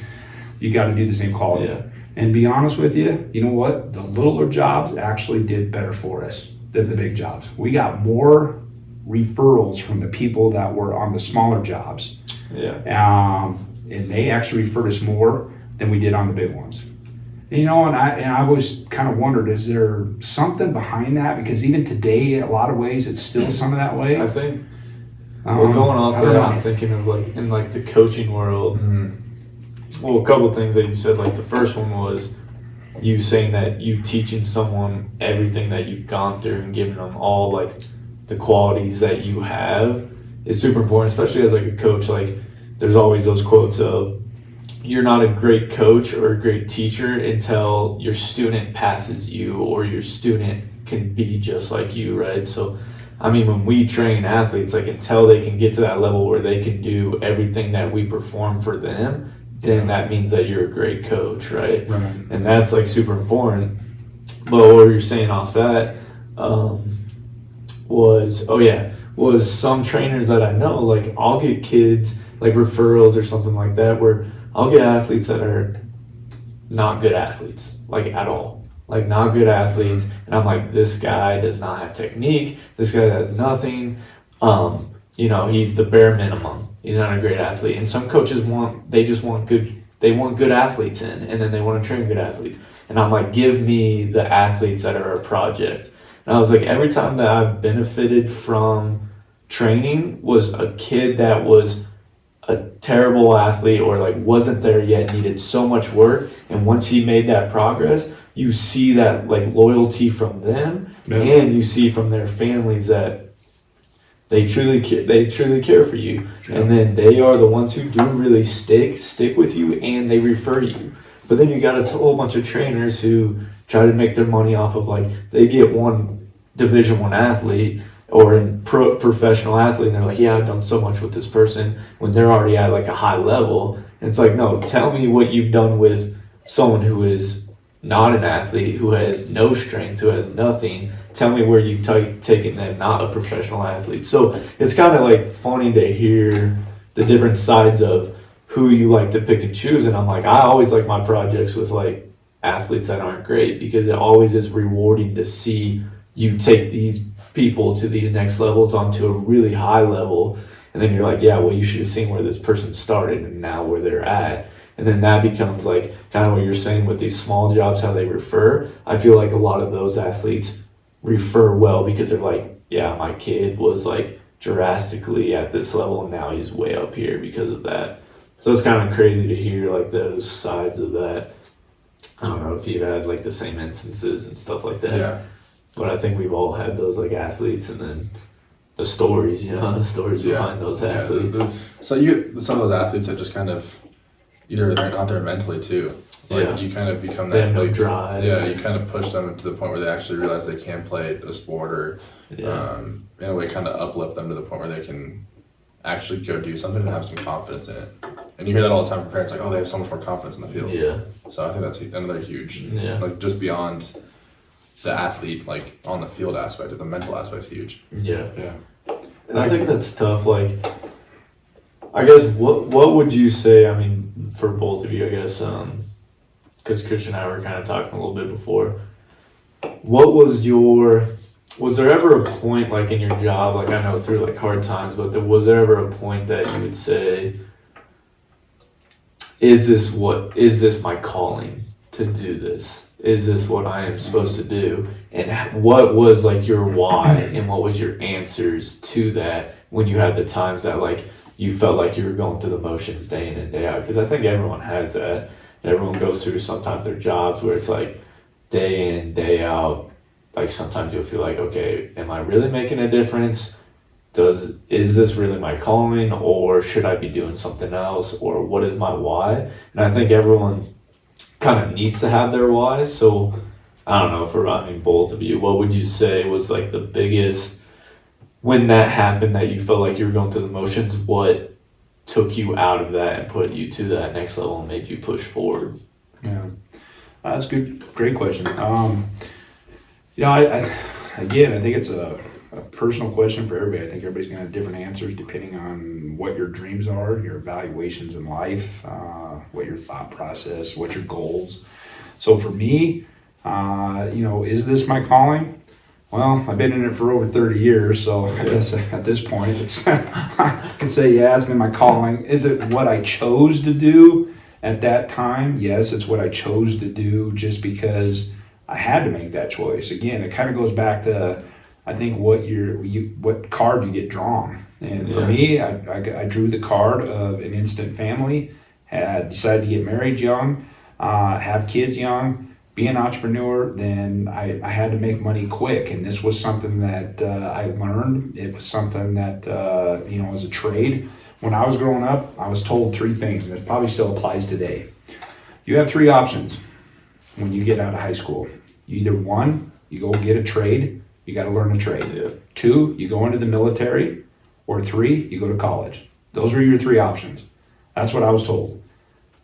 you got to do the same quality. Yeah. And be honest with you, you know what? The littler jobs actually did better for us than the big jobs. We got more referrals from the people that were on the smaller jobs. Yeah. And they actually referred us more than we did on the big ones. And I always kind of wondered, is there something behind that? Because even today, in a lot of ways, it's still some of that way. I think we're going off that. I'm thinking of in the coaching world. Mm-hmm. Well, a couple of things that you said. Like the first one was you saying that you teaching someone everything that you've gone through and giving them all the qualities that you have is super important, especially as a coach. There's always those quotes of, you're not a great coach or a great teacher until your student passes you or your student can be just like you, right? So, when we train athletes, until they can get to that level where they can do everything that we perform for them, then that means that you're a great coach, right? And that's super important. But what you're saying off that was some trainers that I know, I'll get kids referrals or something like that where I'll get athletes that are not good athletes, at all. Not good athletes. And I'm this guy does not have technique. This guy has nothing. He's the bare minimum. He's not a great athlete. And some coaches just want good they want good athletes in, and then they want to train good athletes. And I'm like, give me the athletes that are a project. And I was like, every time that I've benefited from training was a kid that was a terrible athlete or like wasn't there yet, needed so much work, and once he made that progress, you see that like loyalty from them, and you see from their families that they truly care for you, and then they are the ones who do really stick with you, and they refer you. But then you got a whole bunch of trainers who try to make their money off of like they get one Division I athlete or a professional athlete, and they're like, yeah, I've done so much with this person, when they're already at like a high level. And it's like, no, tell me what you've done with someone who is not an athlete, who has no strength, who has nothing. Tell me where you've taken them, not a professional athlete. So it's kind of like funny to hear the different sides of who you like to pick and choose. And I'm like, I always like my projects with like athletes that aren't great, because it always is rewarding to see you take these people to these next levels onto a really high level. And then you're like, yeah, well, you should have seen where this person started and now where they're at. And then that becomes like kind of what you're saying with these small jobs, how they refer. I feel like a lot of those athletes refer well because they're like, yeah, my kid was like drastically at this level and now he's way up here because of that. So it's kind of crazy to hear like those sides of that. I don't know if you've had like the same instances and stuff like that. Yeah. But I think we've all had those like athletes, and then the stories, the stories behind those athletes. So you get some of those athletes that just kind of, either they're not there mentally too. Like you kind of become that. They have no drive. Yeah, you kind of push them to the point where they actually realize they can play a sport, or in a way kind of uplift them to the point where they can actually go do something and have some confidence in it. And you hear that all the time from parents, like, oh, they have so much more confidence in the field. Yeah. So I think that's another huge, like just beyond the athlete, like on the field aspect, the mental aspect is huge. Yeah. And I think that's tough. Like, I guess what would you say? I mean, for both of you, I guess, because Christian and I were kind of talking a little bit before. What was there ever a point like in your job? Like, I know through like hard times, but was there ever a point that you would say, is this my calling to do this? Is this what I am supposed to do? And what was like your why, and what was your answers to that when you had the times that like you felt like you were going through the motions day in and day out? Because I think everyone has that. Everyone goes through sometimes their jobs where it's like day in, day out. Like sometimes you'll feel like, okay, am I really making a difference? Is this really my calling, or should I be doing something else, or what is my why? And I think everyone kind of needs to have their why. So I don't know, both of you, what would you say was like the biggest, when that happened, that you felt like you were going through the motions, what took you out of that and put you to that next level and made you push forward? Yeah, that's good. Great question. I think it's a personal question for everybody. I think everybody's going to have different answers depending on what your dreams are, your evaluations in life, what your thought process, what your goals. So for me, is this my calling? Well, I've been in it for over 30 years, so I guess at this point, I can say, yeah, it's been my calling. Is it what I chose to do at that time? Yes, it's what I chose to do just because I had to make that choice. Again, it kind of goes back to, I think, what card you get drawn. And for me, I drew the card of an instant family, had decided to get married young, have kids young, be an entrepreneur. Then I had to make money quick. And this was something that I learned. It was something that, was a trade. When I was growing up, I was told three things, and it probably still applies today. You have three options when you get out of high school. Either one, you go get a trade. You got to learn a trade. Yeah. Two, you go into the military. Or three, you go to college. Those are your three options. That's what I was told.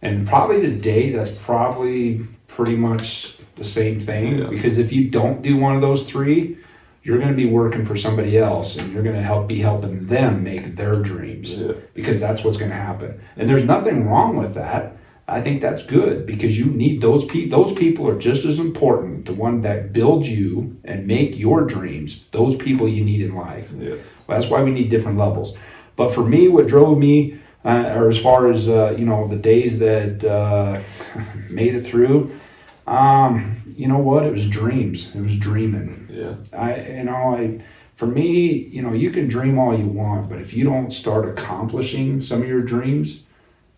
And probably today, that's probably pretty much the same thing. Because if you don't do one of those three, you're going to be working for somebody else, and you're going to be helping them make their dreams. Because that's what's going to happen. And there's nothing wrong with that. I think that's good, because you need those people. Those people are just as important. The one that build you and make your dreams. Those people you need in life. Well, that's why we need different levels. But for me, what drove me or as far as the days that made it through, you know what? It was dreams. It was dreaming. Yeah. For me, you can dream all you want, but if you don't start accomplishing some of your dreams,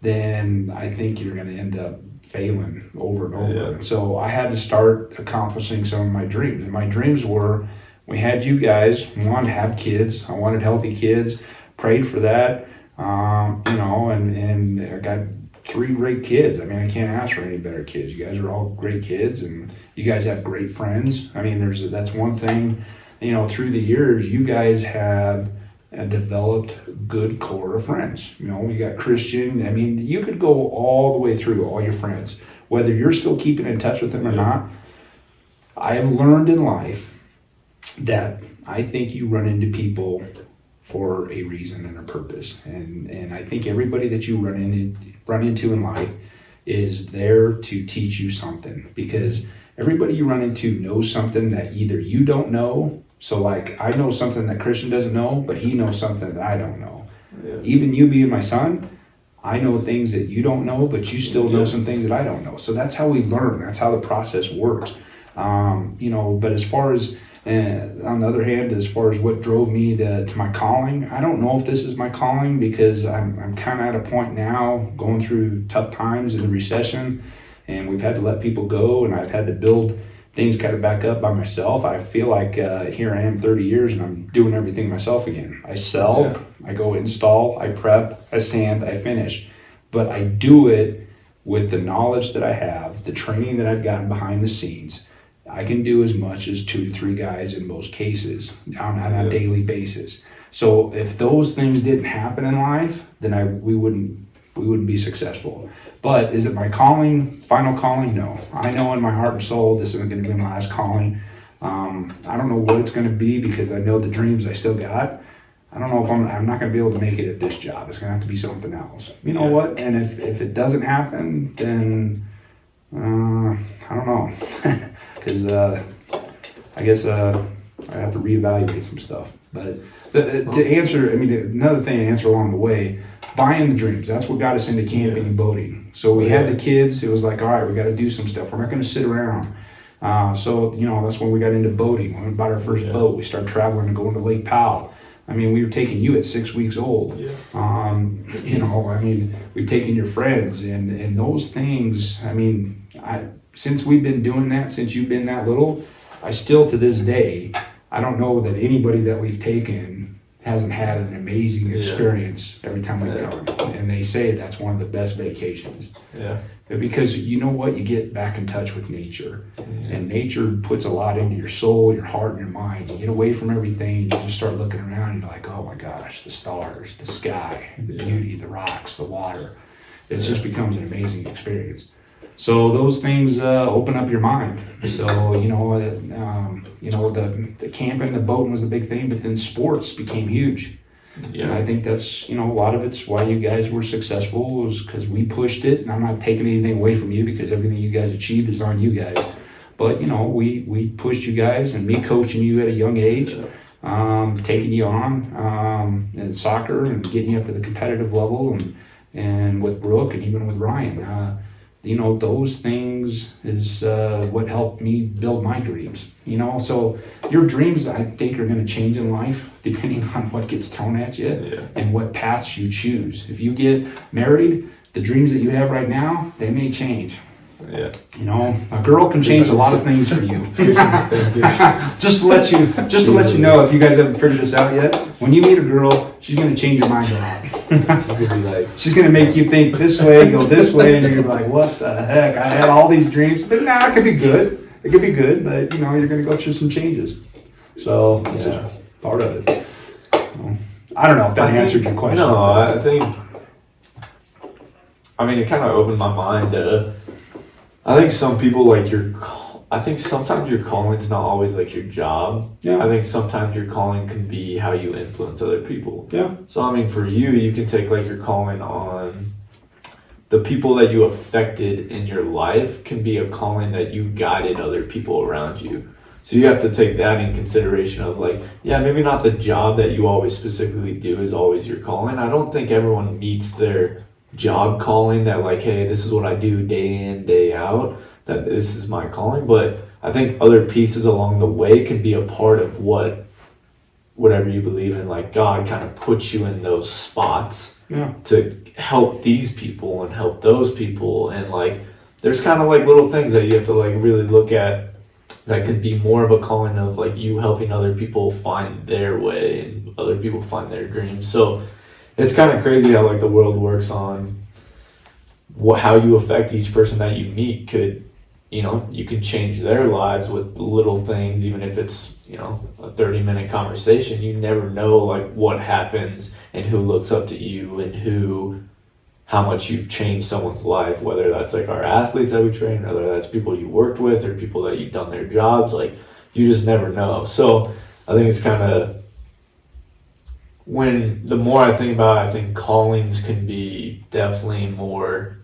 then I think you're going to end up failing over and over. Yeah. So I had to start accomplishing some of my dreams. And my dreams were, we had you guys, one, have kids. I wanted healthy kids, prayed for that, and I got 3 great kids. I mean, I can't ask for any better kids. You guys are all great kids, and you guys have great friends. I mean, that's one thing, through the years, you guys have developed good core of friends. We got Christian. I mean, you could go all the way through all your friends, whether you're still keeping in touch with them or not. I have learned in life that I think you run into people for a reason and a purpose, and I think everybody that you run into in life is there to teach you something, because everybody you run into knows something that either you don't know. So like, I know something that Christian doesn't know, but he knows something that I don't know. Yeah. Even you being my son, I know things that you don't know, but you still know some things that I don't know. So that's how we learn. That's how the process works. But as far as, on the other hand, as far as what drove me to my calling, I don't know if this is my calling, because I'm kind of at a point now going through tough times in the recession, and we've had to let people go, and I've had to build things kind of back up by myself. I feel like here I am 30 years and I'm doing everything myself again. I sell, I go install, I prep, I sand, I finish. But I do it with the knowledge that I have, the training that I've gotten behind the scenes. I can do as much as 2 to 3 guys in most cases on a daily basis. So if those things didn't happen in life, then we wouldn't be successful. But is it my calling, final calling? No. I know in my heart and soul this isn't going to be my last calling. I don't know what it's going to be, because I know the dreams I still got. I don't know if I'm not going to be able to make it at this job. It's going to have to be something else. You know what? And if it doesn't happen, then I don't know. Because I guess I have to reevaluate some stuff. But to answer, another thing to answer along the way, buying the dreams. That's what got us into camping and boating. So we had the kids. It was like, all right, we got to do some stuff. We're not going to sit around. So that's when we got into boating. When we bought our first boat, we started traveling and going to Lake Powell. We were taking you at 6 weeks old. Yeah. We've taken your friends and those things. Since we've been doing that, since you've been that little, I still to this day, I don't know that anybody that we've taken hasn't had an amazing experience every time we've come. And they say that's one of the best vacations. Yeah. Because you know what? You get back in touch with nature. And nature puts a lot into your soul, your heart, and your mind. You get away from everything, you just start looking around, and you're like, oh my gosh, the stars, the sky, the beauty, the rocks, the water. It just becomes an amazing experience. So those things open up your mind. So the camping, the boating was the big thing, but then sports became huge. Yeah. And I think that's a lot of it's why you guys were successful, was because we pushed it. And I'm not taking anything away from you, because everything you guys achieved is on you guys. But we pushed you guys, and me coaching you at a young age, taking you on in soccer and getting you up to the competitive level, and with Brooke and even with Ryan. Those things is what helped me build my dreams. So your dreams, I think, are going to change in life depending on what gets thrown at you and what paths you choose. If you get married, the dreams that you have right now, they may change. Yeah. A girl can change a lot of things for you. Just to let you know, if you guys haven't figured this out yet, when you meet a girl, she's going to change your mind a lot. She's going to make you think this way, go this way, and you're like, what the heck? I had all these dreams, but it could be good. It could be good, but you're going to go through some changes. So that's just part of it. I don't know if that answered your question. No, I think, it kind of opened my mind to, I think some people I think sometimes your calling's not always like your job. Yeah. I think sometimes your calling can be how you influence other people. Yeah. So for you can take your calling on the people that you affected in your life, can be a calling that you guided other people around you. So you have to take that in consideration of like, yeah, maybe not the job that you always specifically do is always your calling. I don't think everyone meets their job calling that like, hey, this is what I do day in, day out, that this is my calling. But I think other pieces along the way can be a part of whatever you believe in. Like God kind of puts you in those spots to help these people and help those people. And like, there's kind of like little things that you have to like really look at that could be more of a calling of like you helping other people find their way and other people find their dreams. So it's kind of crazy how like the world works on how you affect each person that you meet. Could, you know, you can change their lives with little things, even if it's, you know, a 30-minute conversation. You never know like what happens and who looks up to you and how much you've changed someone's life, whether that's like our athletes that we train, whether that's people you worked with or people that you've done their jobs. Like, you just never know. So I think it's kind of, the more I think about it, I think callings can be definitely more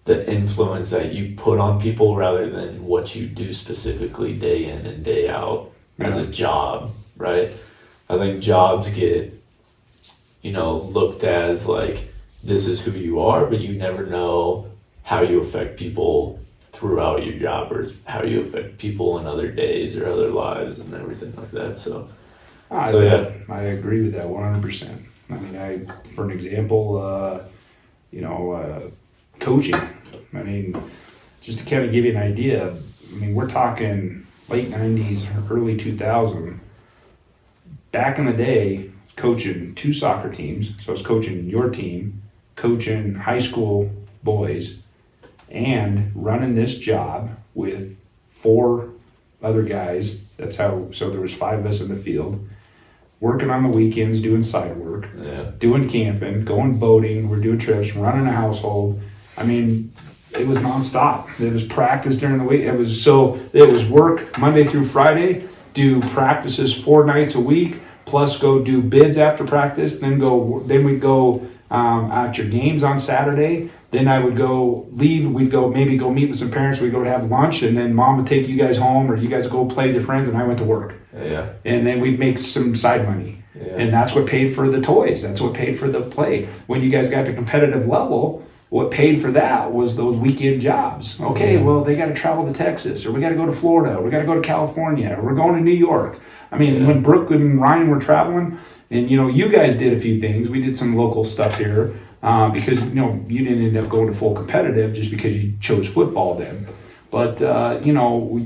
the influence that you put on people rather than what you do specifically day in and day out as a job, right? I think jobs get, you know, looked as like, this is who you are, but you never know how you affect people throughout your job or how you affect people in other days or other lives and everything like that. So I agree with that 100%. I mean, for an example, coaching. I mean, just to kind of give you an idea, I mean, we're talking late 90s, early 2000. Back in the day, coaching 2 soccer teams, so I was coaching your team, coaching high school boys, and running this job with 4 other guys. So there was 5 of us in the field, working on the weekends, doing side work, doing camping, going boating, we're doing trips, running a household. I mean, it was nonstop. It was practice during the week. It was work Monday through Friday, do practices 4 nights a week, plus go do bids after practice, then we'd go after games on Saturday. Then I would leave, we'd go meet with some parents, we'd go to have lunch, and then mom would take you guys home, or you guys go play with your friends, and I went to work. Yeah. And then we'd make some side money. Yeah. And that's what paid for the toys. That's what paid for the play. When you guys got to competitive level, what paid for that was those weekend jobs. Okay, well, they got to travel to Texas, or we got to go to Florida, or we got to go to California, or we're going to New York. I mean, when Brooke and Ryan were traveling, and, you know, you guys did a few things. We did some local stuff here because, you know, you didn't end up going to full competitive just because you chose football then. But, you know,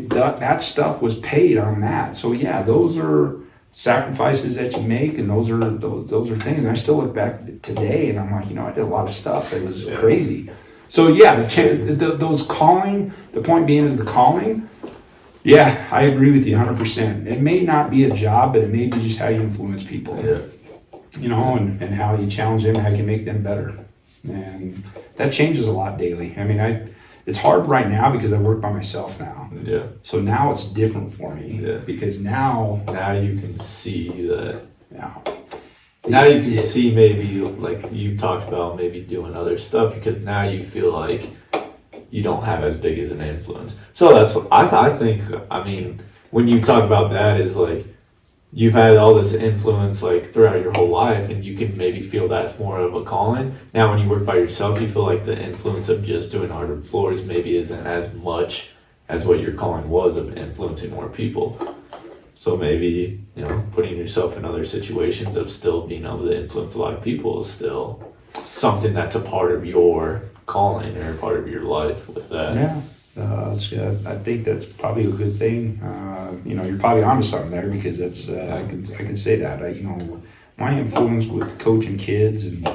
that stuff was paid on that. So, yeah, those are sacrifices that you make, and those are things. And I still look back today, and I'm like, you know, I did a lot of stuff that was crazy. So, yeah, those calling, the point being is the calling. Yeah, I agree with you 100%. It may not be a job, but it may be just how you influence people. Yeah. You know, and how you challenge them, how you can make them better. And that changes a lot daily. I mean, it's hard right now because I work by myself now. Yeah. So now it's different for me. Yeah. Because now you can see that. Yeah. Now you can see maybe like you've talked about maybe doing other stuff because now you feel like you don't have as big as an influence. So that's what I think. I mean, when you talk about that, is like you've had all this influence like throughout your whole life, and you can maybe feel that's more of a calling. Now, when you work by yourself, you feel like the influence of just doing hardwood floors maybe isn't as much as what your calling was of influencing more people. So maybe, you know, putting yourself in other situations of still being able to influence a lot of people is still something that's a part of your calling or a part of your life with that. Yeah. I think that's probably a good thing. You know, you're probably onto something there because that's I can say that. You know, my influence with coaching kids and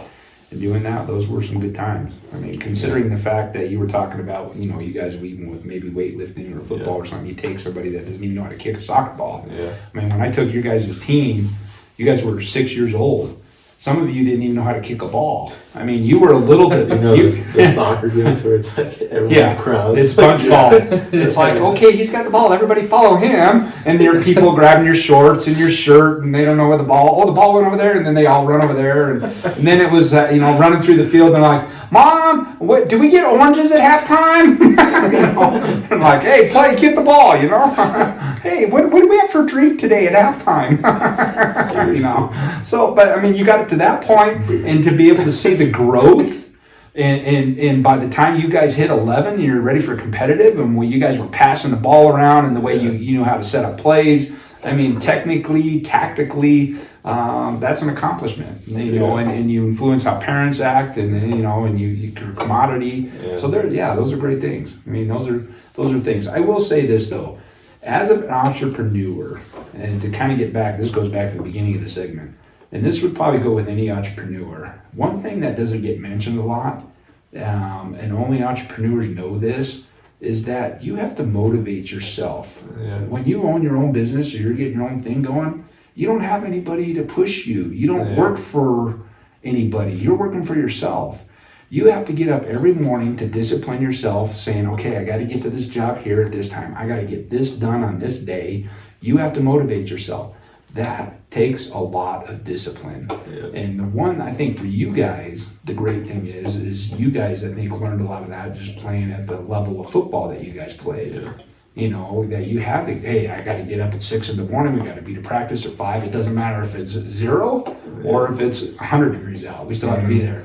doing that, those were some good times. I mean, considering the fact that you were talking about, you know, you guys were even with maybe weightlifting or football or something, you take somebody that doesn't even know how to kick a soccer ball. Yeah. I mean, when I took your guys' team, you guys were 6 years old. some of you didn't even know how to kick a ball. I mean, you were a little bit. You know, the soccer games where it's like everyone crowds. It's bunch ball. It's like, okay, he's got the ball. Everybody follow him. And there are people grabbing your shorts and your shirt, and they don't know where the ball. Oh, the ball went over there, and then they all run over there. And then it was, running through the field. And they're like, Mom, do we get oranges at halftime? And like, hey, get the ball. Hey, what do we have for a drink today at halftime? So, but I mean, you got it to that point, and to be able to see the growth, and by the time you guys hit 11, you're ready for competitive, and when you guys were passing the ball around, and the way you know how to set up plays. I mean, technically, tactically, that's an accomplishment. And you influence how parents act, and your commodity. Yeah. So those are great things. I mean, those are things. I will say this though. As an entrepreneur, and to kind of get back, this goes back to the beginning of the segment, and this would probably go with any entrepreneur. One thing that doesn't get mentioned a lot, and only entrepreneurs know this, is that you have to motivate yourself. Yeah. When you own your own business or you're getting your own thing going, you don't have anybody to push you. You don't work for anybody. You're working for yourself. You have to get up every morning to discipline yourself, saying, okay, I got to get to this job here at this time. I got to get this done on this day. You have to motivate yourself. That takes a lot of discipline. Yeah. And the one, I think, for you guys, the great thing is you guys, I think, learned a lot of that just playing at the level of football that you guys played. Yeah. That you have to, hey, I got to get up at 6 a.m. We got to be to practice at 5. It doesn't matter if it's 0 or if it's 100 degrees out. We still have to be there.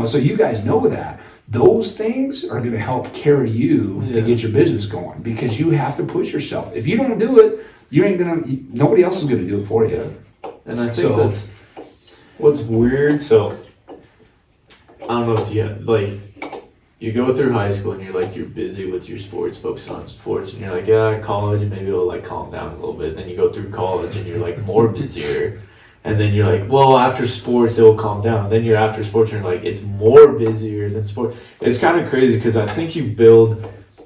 So you guys know that. Those things are going to help carry you to get your business going, because you have to push yourself. If you don't do it, nobody else is going to do it for you. And I think that's what's weird. So I don't know if you go through high school and you're busy with your sports, focus on sports, and you're like, yeah, college, maybe it'll calm down a little bit. Then you go through college and you're more busier. And then you're like, well, after sports, it will calm down. Then you're after sports and you're like, it's more busier than sports. It's kind of crazy because I think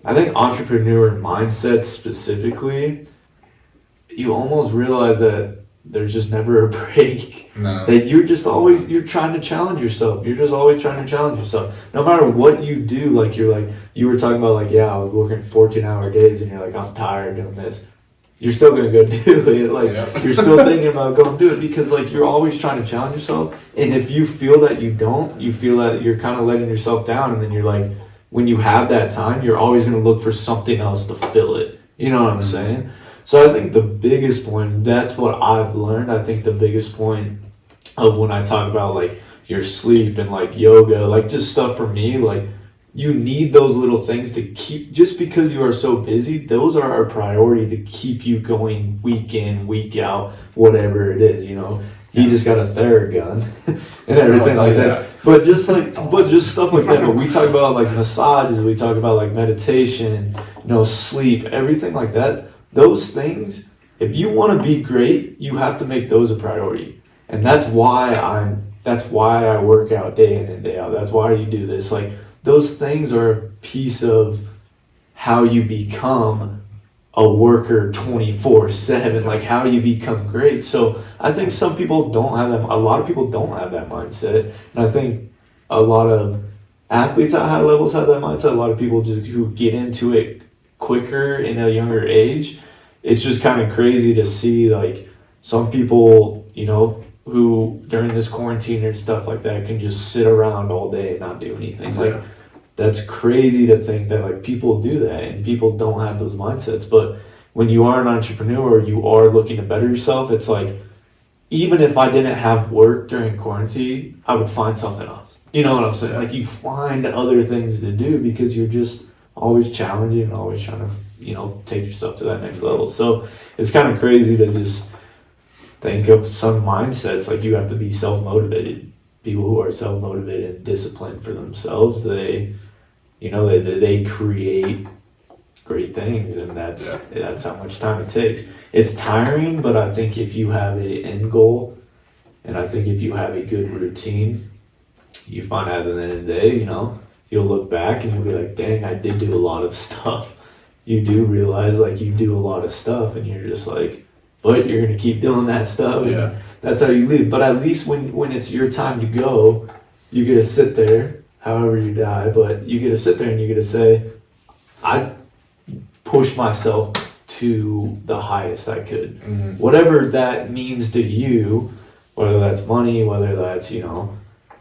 entrepreneur mindsets specifically, you almost realize that there's just never a break. No. That you're trying to challenge yourself. You're just always trying to challenge yourself. No matter what you do, you were talking about I was working 14-hour days and you're like, I'm tired doing this. You're still gonna go do it. You're still thinking about going do it because you're always trying to challenge yourself. And if you feel that you don't, you feel that you're kind of letting yourself down. And then you're when you have that time, you're always gonna look for something else to fill it. You know what I'm saying? So I think the biggest point, that's what I've learned. I think the biggest point of when I talk about your sleep and yoga, just stuff for me, you need those little things to keep, just because you are so busy, those are our priority to keep you going week in, week out, whatever it is, He just got a Theragun and everything that. But just stuff like that. But we talk about massages, we talk about meditation, sleep, everything like that. Those things, if you want to be great, you have to make those a priority. And that's why I work out day in and day out. That's why you do this. Those things are a piece of how you become a worker 24/7, how you become great. So I think some people don't have that. A lot of people don't have that mindset. And I think a lot of athletes at high levels have that mindset. A lot of people who get into it quicker in a younger age. It's just kind of crazy to see some people, who during this quarantine and stuff like that can just sit around all day and not do anything. That's crazy to think that people do that and people don't have those mindsets. But when you are an entrepreneur, you are looking to better yourself. It's even if I didn't have work during quarantine, I would find something else. You know what I'm saying? You find other things to do because you're just always challenging and always trying to, take yourself to that next level. So it's kind of crazy to just think of some mindsets, you have to be self-motivated. People who are self-motivated and disciplined for themselves, they create great things, and that's how much time it takes. It's tiring, but I think if you have an end goal, and I think if you have a good routine, you find out at the end of the day, you'll look back and you'll be like, dang, I did do a lot of stuff. You do realize you do a lot of stuff, and you're just but you're gonna keep doing that stuff. And Yeah. that's how you leave. But at least when it's your time to go, you get to sit there, however you die, but you get to sit there and you get to say, I pushed myself to the highest I could. Mm-hmm. Whatever that means to you, whether that's money, whether that's,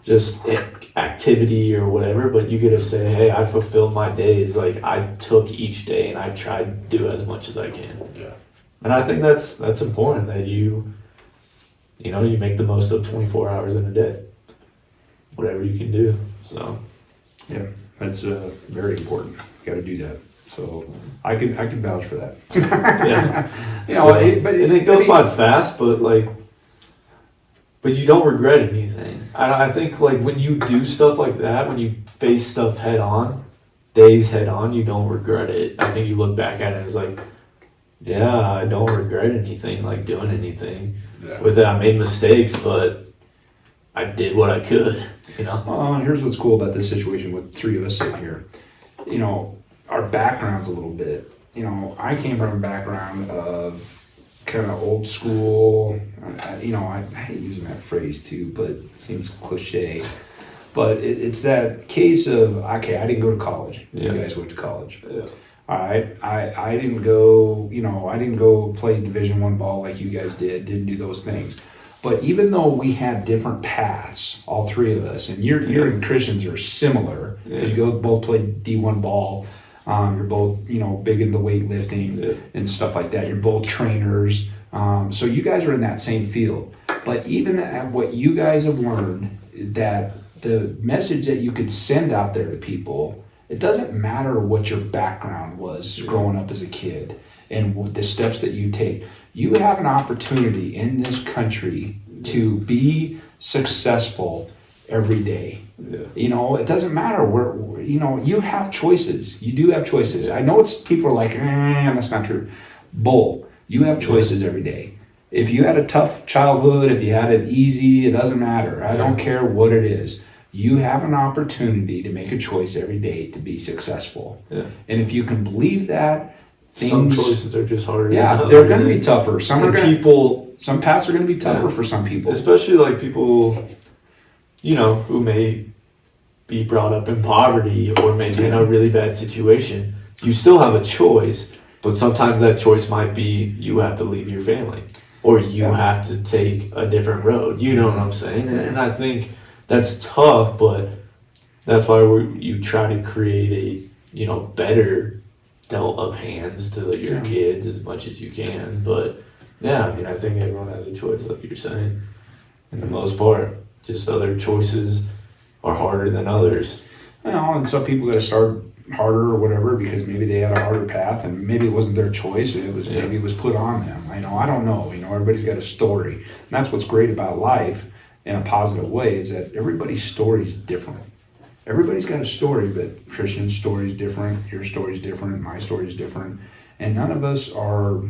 just activity or whatever, but you get to say, hey, I fulfilled my days. Like, I took each day and I tried to do as much as I can. Yeah. And I think that's important, that you make the most of 24 hours in a day, whatever you can do. So Yeah, that's very important. Got to do that. So I can vouch for that. yeah, But it goes by fast, but you don't regret anything. I think like when you do stuff like that, when you face stuff head on, days head on, you don't regret it. I think you look back at it and it's like, yeah, I don't regret anything, like doing anything. Yeah. With it, I made mistakes, but I did what I could, And here's what's cool about this situation with three of us sitting here. Our background's a little bit. I came from a background of kind of old school. I hate using that phrase too, but it seems cliche. But it's that case of, okay, I didn't go to college. Yeah. You guys went to college. Yeah. All right, I didn't go. I didn't go play Division I ball like you guys did. Didn't do those things. But even though we had different paths, all three of us, and your and Christian's are similar because you both played D1 ball. You're both, big into weightlifting and stuff like that. You're both trainers. So you guys are in that same field. But even at what you guys have learned, that the message that you could send out there to people, it doesn't matter what your background was growing up as a kid and the steps that you take. You have an opportunity in this country to be successful every day. Yeah. It doesn't matter where, you have choices. You do have choices. I know people are like, that's not true. Bull. You have choices every day. If you had a tough childhood, if you had it easy, it doesn't matter. I don't care what it is. You have an opportunity to make a choice every day to be successful. Yeah. And if you can believe that, Some choices are just harder. Yeah, than they're others. going to be tougher. Some paths are going to be tougher for some people. Especially like people, who may be brought up in poverty or maybe in a really bad situation. You still have a choice, but sometimes that choice might be you have to leave your family or you have to take a different road. You know what I'm saying? And I think that's tough, but that's why you try to create a, better dealt of hands to your kids as much as you can. But yeah, I think everyone has a choice, like you're saying, in the most part. Just other choices are harder than others. And some people got to start harder or whatever because maybe they had a harder path and maybe it wasn't their choice. Maybe it was put on them. I don't know. Everybody's got a story. And that's what's great about life in a positive way is that everybody's story is different. Everybody's got a story, but Christian's story is different. Your story is different. My story is different. And none of us are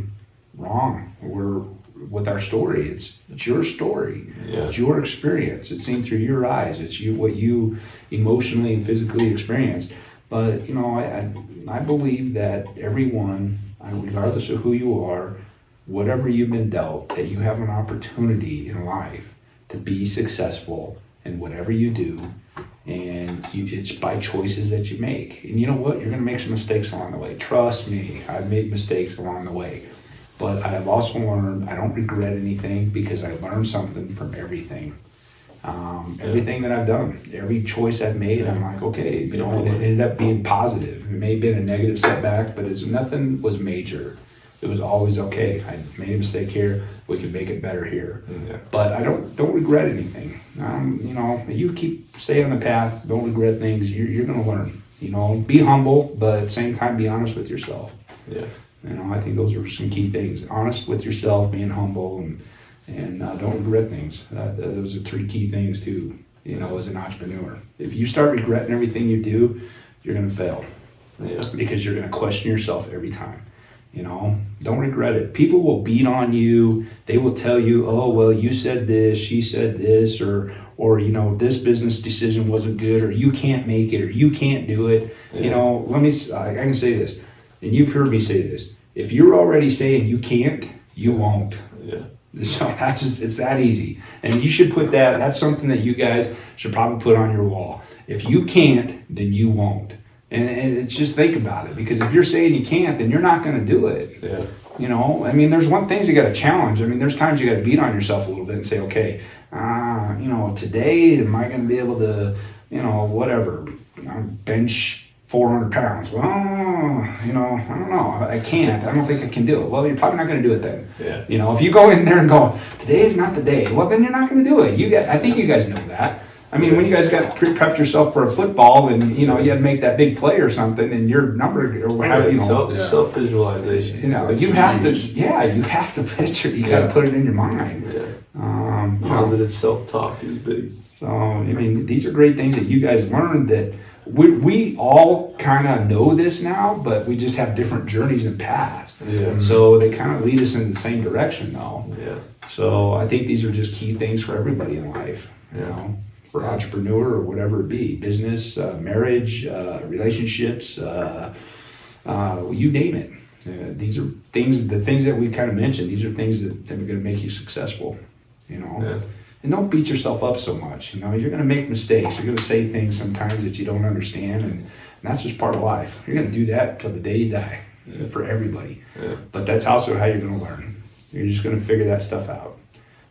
wrong. We're with our story. It's your story. Yeah. It's your experience. It's seen through your eyes. It's what you emotionally and physically experienced. But I believe that everyone, regardless of who you are, whatever you've been dealt, that you have an opportunity in life to be successful in whatever you do. And it's by choices that you make. And you know what? You're going to make some mistakes along the way. Trust me, I've made mistakes along the way. But I have also learned, I don't regret anything because I learned something from everything. Everything that I've done, every choice I've made, I'm like, okay, it ended up being positive. It may have been a negative setback, but nothing was major. It was always okay. I made a mistake here. We can make it better here. Yeah. But I don't regret anything. You keep stay on the path. Don't regret things. You're going to learn. Be humble, but at the same time, be honest with yourself. Yeah. I think those are some key things. Honest with yourself, being humble, and don't regret things. Those are three key things too. As an entrepreneur, if you start regretting everything you do, you're going to fail. Yeah. Because you're going to question yourself every time. Don't regret it. People will beat on you. They will tell you, oh, well, you said this, she said this, or this business decision wasn't good, or you can't make it, or you can't do it. Yeah. I can say this, and you've heard me say this. If you're already saying you can't, You won't. Yeah. So it's that easy. And you should put that's something that you guys should probably put on your wall. If you can't, then you won't. And it's just think about it, because if you're saying you can't, then you're not going to do it. Yeah. You know, I mean, there's things you got to challenge. I mean, there's times you got to beat on yourself a little bit and say, okay, you know, today am I going to be able to, you know, whatever, bench 400 pounds? Well, you know, I don't know. I can't. I don't think I can do it. Well, you're probably not going to do it then. Yeah. You know, if you go in there and go, today's not the day, well, then you're not going to do it. I think you guys know that. I mean, when you guys got prepped yourself for a football and, you know, you had to make that big play or something and your number or whatever, you know. Self-visualization. You know, you have to picture, you got to put it in your mind. Yeah. Positive self-talk is big. So, I mean, these are great things that you guys learned that we all kind of know this now, but we just have different journeys and paths. Yeah. So they kind of lead us in the same direction though. Yeah. So I think these are just key things for everybody in life, you Yeah. know, for entrepreneur or whatever it be, business, marriage, relationships, you name it. These are things, the things that we kind of mentioned, these are things that are going to make you successful, you know. Yeah. And don't beat yourself up so much. You know, you're going to make mistakes. You're going to say things sometimes that you don't understand, and that's just part of life. You're going to do that till the day you die, for everybody. Yeah. But that's also how you're going to learn. You're just going to figure that stuff out.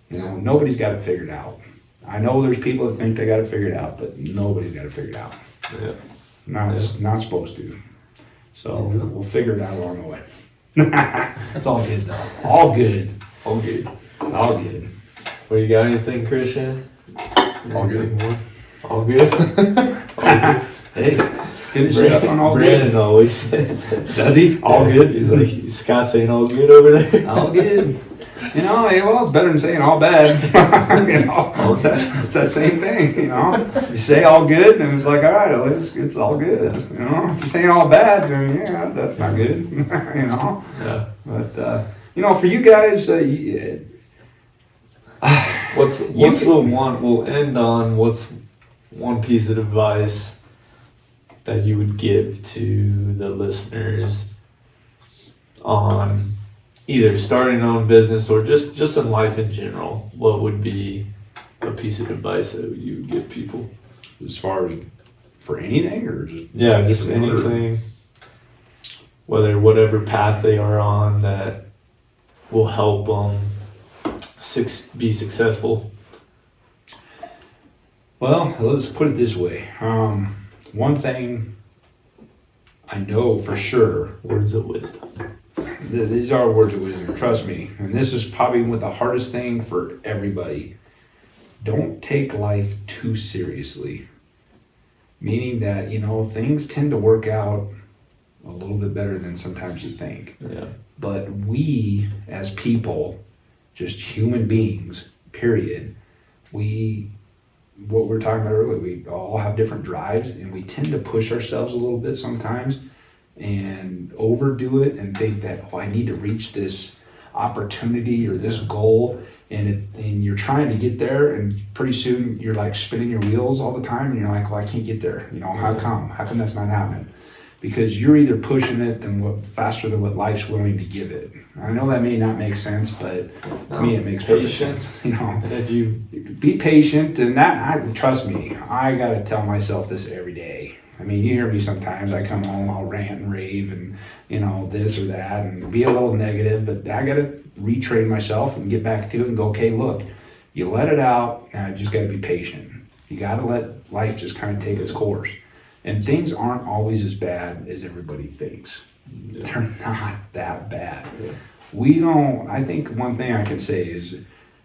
You know, nobody's got it figured out. I know there's people that think they got it figured out, but nobody's got it figured out. Yeah. Not supposed to. So we'll figure it out along the way. That's all good though. All good. All good. All good. Well, you got anything, Christian? All good. All good? Hey, finish it up on all Brandon good. always says that. Does he? All good? He's like, Scott saying all good over there? All good. You know, hey, well, it's better than saying all bad. You know, it's that same thing, you know. You say all good, and it's like, all right, it's all good. You know, if you're saying all bad, then yeah, that's not good. You know. Yeah. But, you know, for you guys, What's the one, we'll end on, what's one piece of advice that you would give to the listeners on either starting your own business or just in life in general? What would be a piece of advice that you would give people? as far as for anything, or just Just anything, whatever path they are on that will help them be successful. Well, let's put it this way. One thing I know for sure, Words of wisdom. these are words of wisdom, trust me. And this is probably the hardest thing for everybody. Don't take life too seriously. Meaning that, you know, things tend to work out a little bit better than sometimes you think. Yeah. But we, as people, just human beings, period, what we were talking about earlier, we all have different drives, and we tend to push ourselves a little bit sometimes and overdo it and think that, I need to reach this opportunity or this goal, and you're trying to get there, and pretty soon you're like spinning your wheels all the time, and you're like, well, I can't get there. You know, how come that's not happening? Because you're either pushing it faster than what life's willing to give it. I know that may not make sense, but to me it makes perfect sense. You know, If you be patient, and trust me, I gotta tell myself this every day. I mean, you hear me sometimes. I come home, I'll rant and rave, and you know, this or that, and be a little negative. But I gotta retrain myself and get back to it and go, okay, look, you let it out, and I just gotta be patient. You gotta let life just kind of take its course. And things aren't always as bad as everybody thinks. They're not that bad. Yeah. I think one thing I can say is,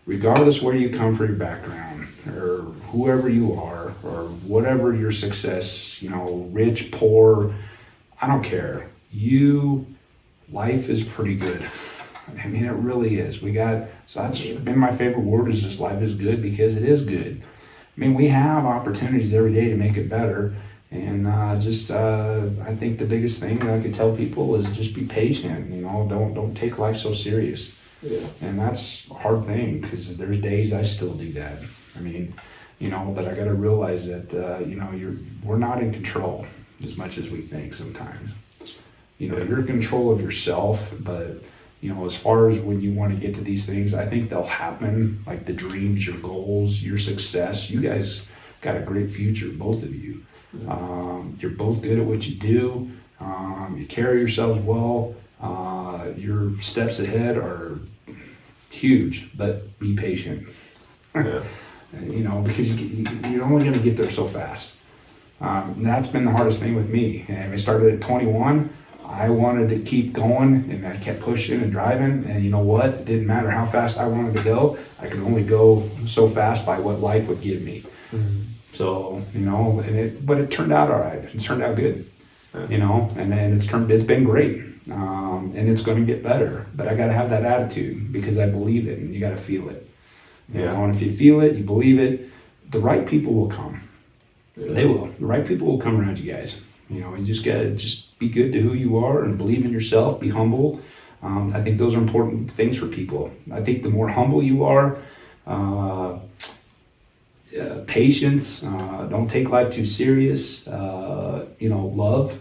regardless where you come from, your background, or whoever you are, or whatever your success, you know, rich, poor, I don't care. Life is pretty good. I mean, it really is. So that's been my favorite word, is just life is good, because it is good. I mean, we have opportunities every day to make it better. And I think the biggest thing that I could tell people is just be patient. You know, don't take life so serious. Yeah. And that's a hard thing, because there's days I still do that. I mean, you know, but I got to realize that you know, we're not in control as much as we think sometimes. You know, you're in control of yourself, but as far as when you want to get to these things, I think they'll happen, like the dreams, your goals, your success. You guys got a great future, both of you. You're both good at what you do. You carry yourselves well. Your steps ahead are huge, but be patient. Yeah. Because you're only going to get there so fast. And that's been the hardest thing with me. And I started at 21. I wanted to keep going, and I kept pushing and driving. And you know what? It didn't matter how fast I wanted to go. I could only go so fast by what life would give me. Mm-hmm. So, but it turned out all right. It turned out good. And then it's been great. And it's going to get better. But I got to have that attitude because I believe it, and you got to feel it. And if you feel it, you believe it, the right people will come. Yeah. They will. The right people will come around you guys. You just got to just be good to who you are and believe in yourself, be humble. I think those are important things for people. I think the more humble you are, patience, don't take life too serious, love.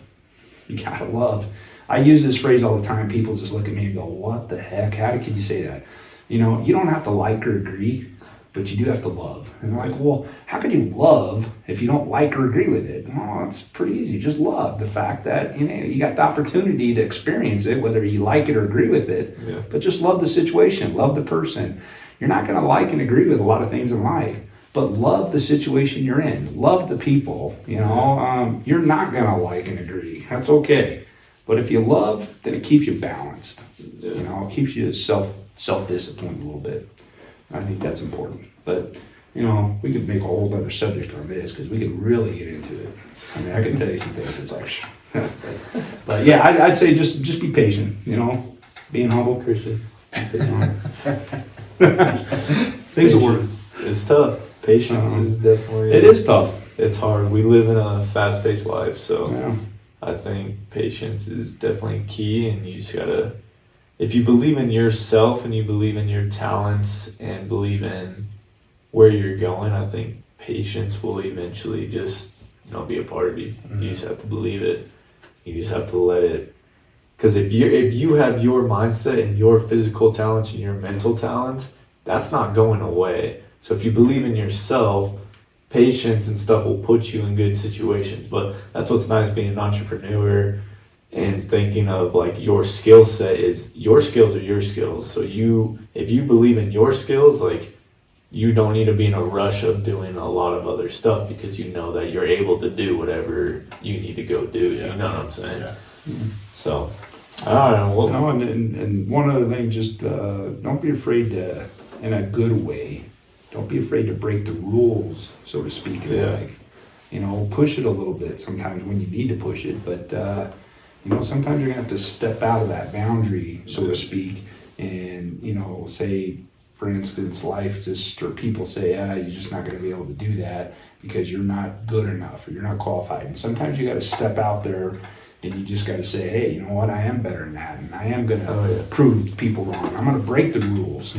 You gotta love. I use this phrase all the time. People just look at me and go, what the heck? How could you say that? You don't have to like or agree, but you do have to love. And they're like, well, how could you love if you don't like or agree with it? Well, it's pretty easy. Just love the fact that, you got the opportunity to experience it, whether you like it or agree with it, but just love the situation, love the person. You're not going to like and agree with a lot of things in life, but love the situation you're in. Love the people, you're not going to like and agree. That's okay. But if you love, then it keeps you balanced. It keeps you self-disciplined a little bit. I think that's important. But, we could make a whole other subject on this because we could really get into it. I mean, I could tell you some things. It's like, but yeah, I'd say just be patient, being humble. Christian. Things will work. It's tough. Patience is definitely... It is tough. It's hard. We live in a fast-paced life, so Yeah. I think patience is definitely key, and you just gotta... If you believe in yourself and you believe in your talents and believe in where you're going, I think patience will eventually just, be a part of you. Mm-hmm. You just have to believe it. You just have to let it... Because if you have your mindset and your physical talents and your mental talents, that's not going away. So if you believe in yourself, patience and stuff will put you in good situations. But that's what's nice being an entrepreneur and thinking of like your skill set is your skills are your skills. So if you believe in your skills, like you don't need to be in a rush of doing a lot of other stuff because you know that you're able to do whatever you need to go do. Yeah. You know what I'm saying? Yeah. Mm-hmm. So I don't know. Well, and one other thing, just don't be afraid to, in a good way, don't be afraid to break the rules, so to speak, in life. Push it a little bit sometimes when you need to push it, but sometimes you're gonna have to step out of that boundary, so to speak, and say, for instance, or people say, you're just not gonna be able to do that because you're not good enough or you're not qualified. And sometimes you gotta step out there and you just gotta say, hey, you know what, I am better than that, and I am gonna prove people wrong. I'm gonna break the rules,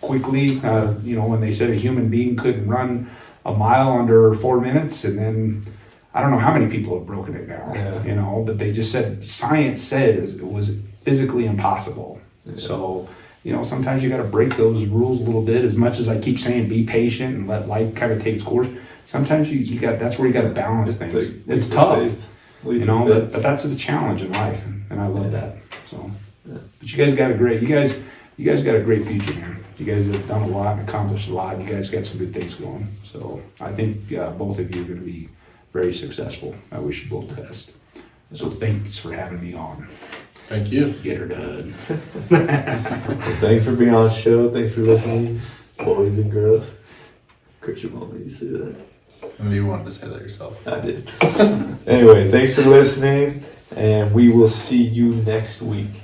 quickly, when they said a human being couldn't run a mile under 4 minutes, and then I don't know how many people have broken it now, but they just said science says it was physically impossible. Yeah. So, sometimes you got to break those rules a little bit. As much as I keep saying be patient and let life kind of take its course, sometimes that's where you got to balance things. It's tough, but that's the challenge in life, and I love that. So, but you guys got a great future, man. You guys have done a lot and accomplished a lot. You guys got some good things going. So I think both of you are going to be very successful. I wish you both the best. So thanks for having me on. Thank you. Get her done. Well, thanks for being on the show. Thanks for listening, boys and girls. Christian wanted me to say that. And you wanted to say that yourself. I did. Anyway, thanks for listening, and we will see you next week.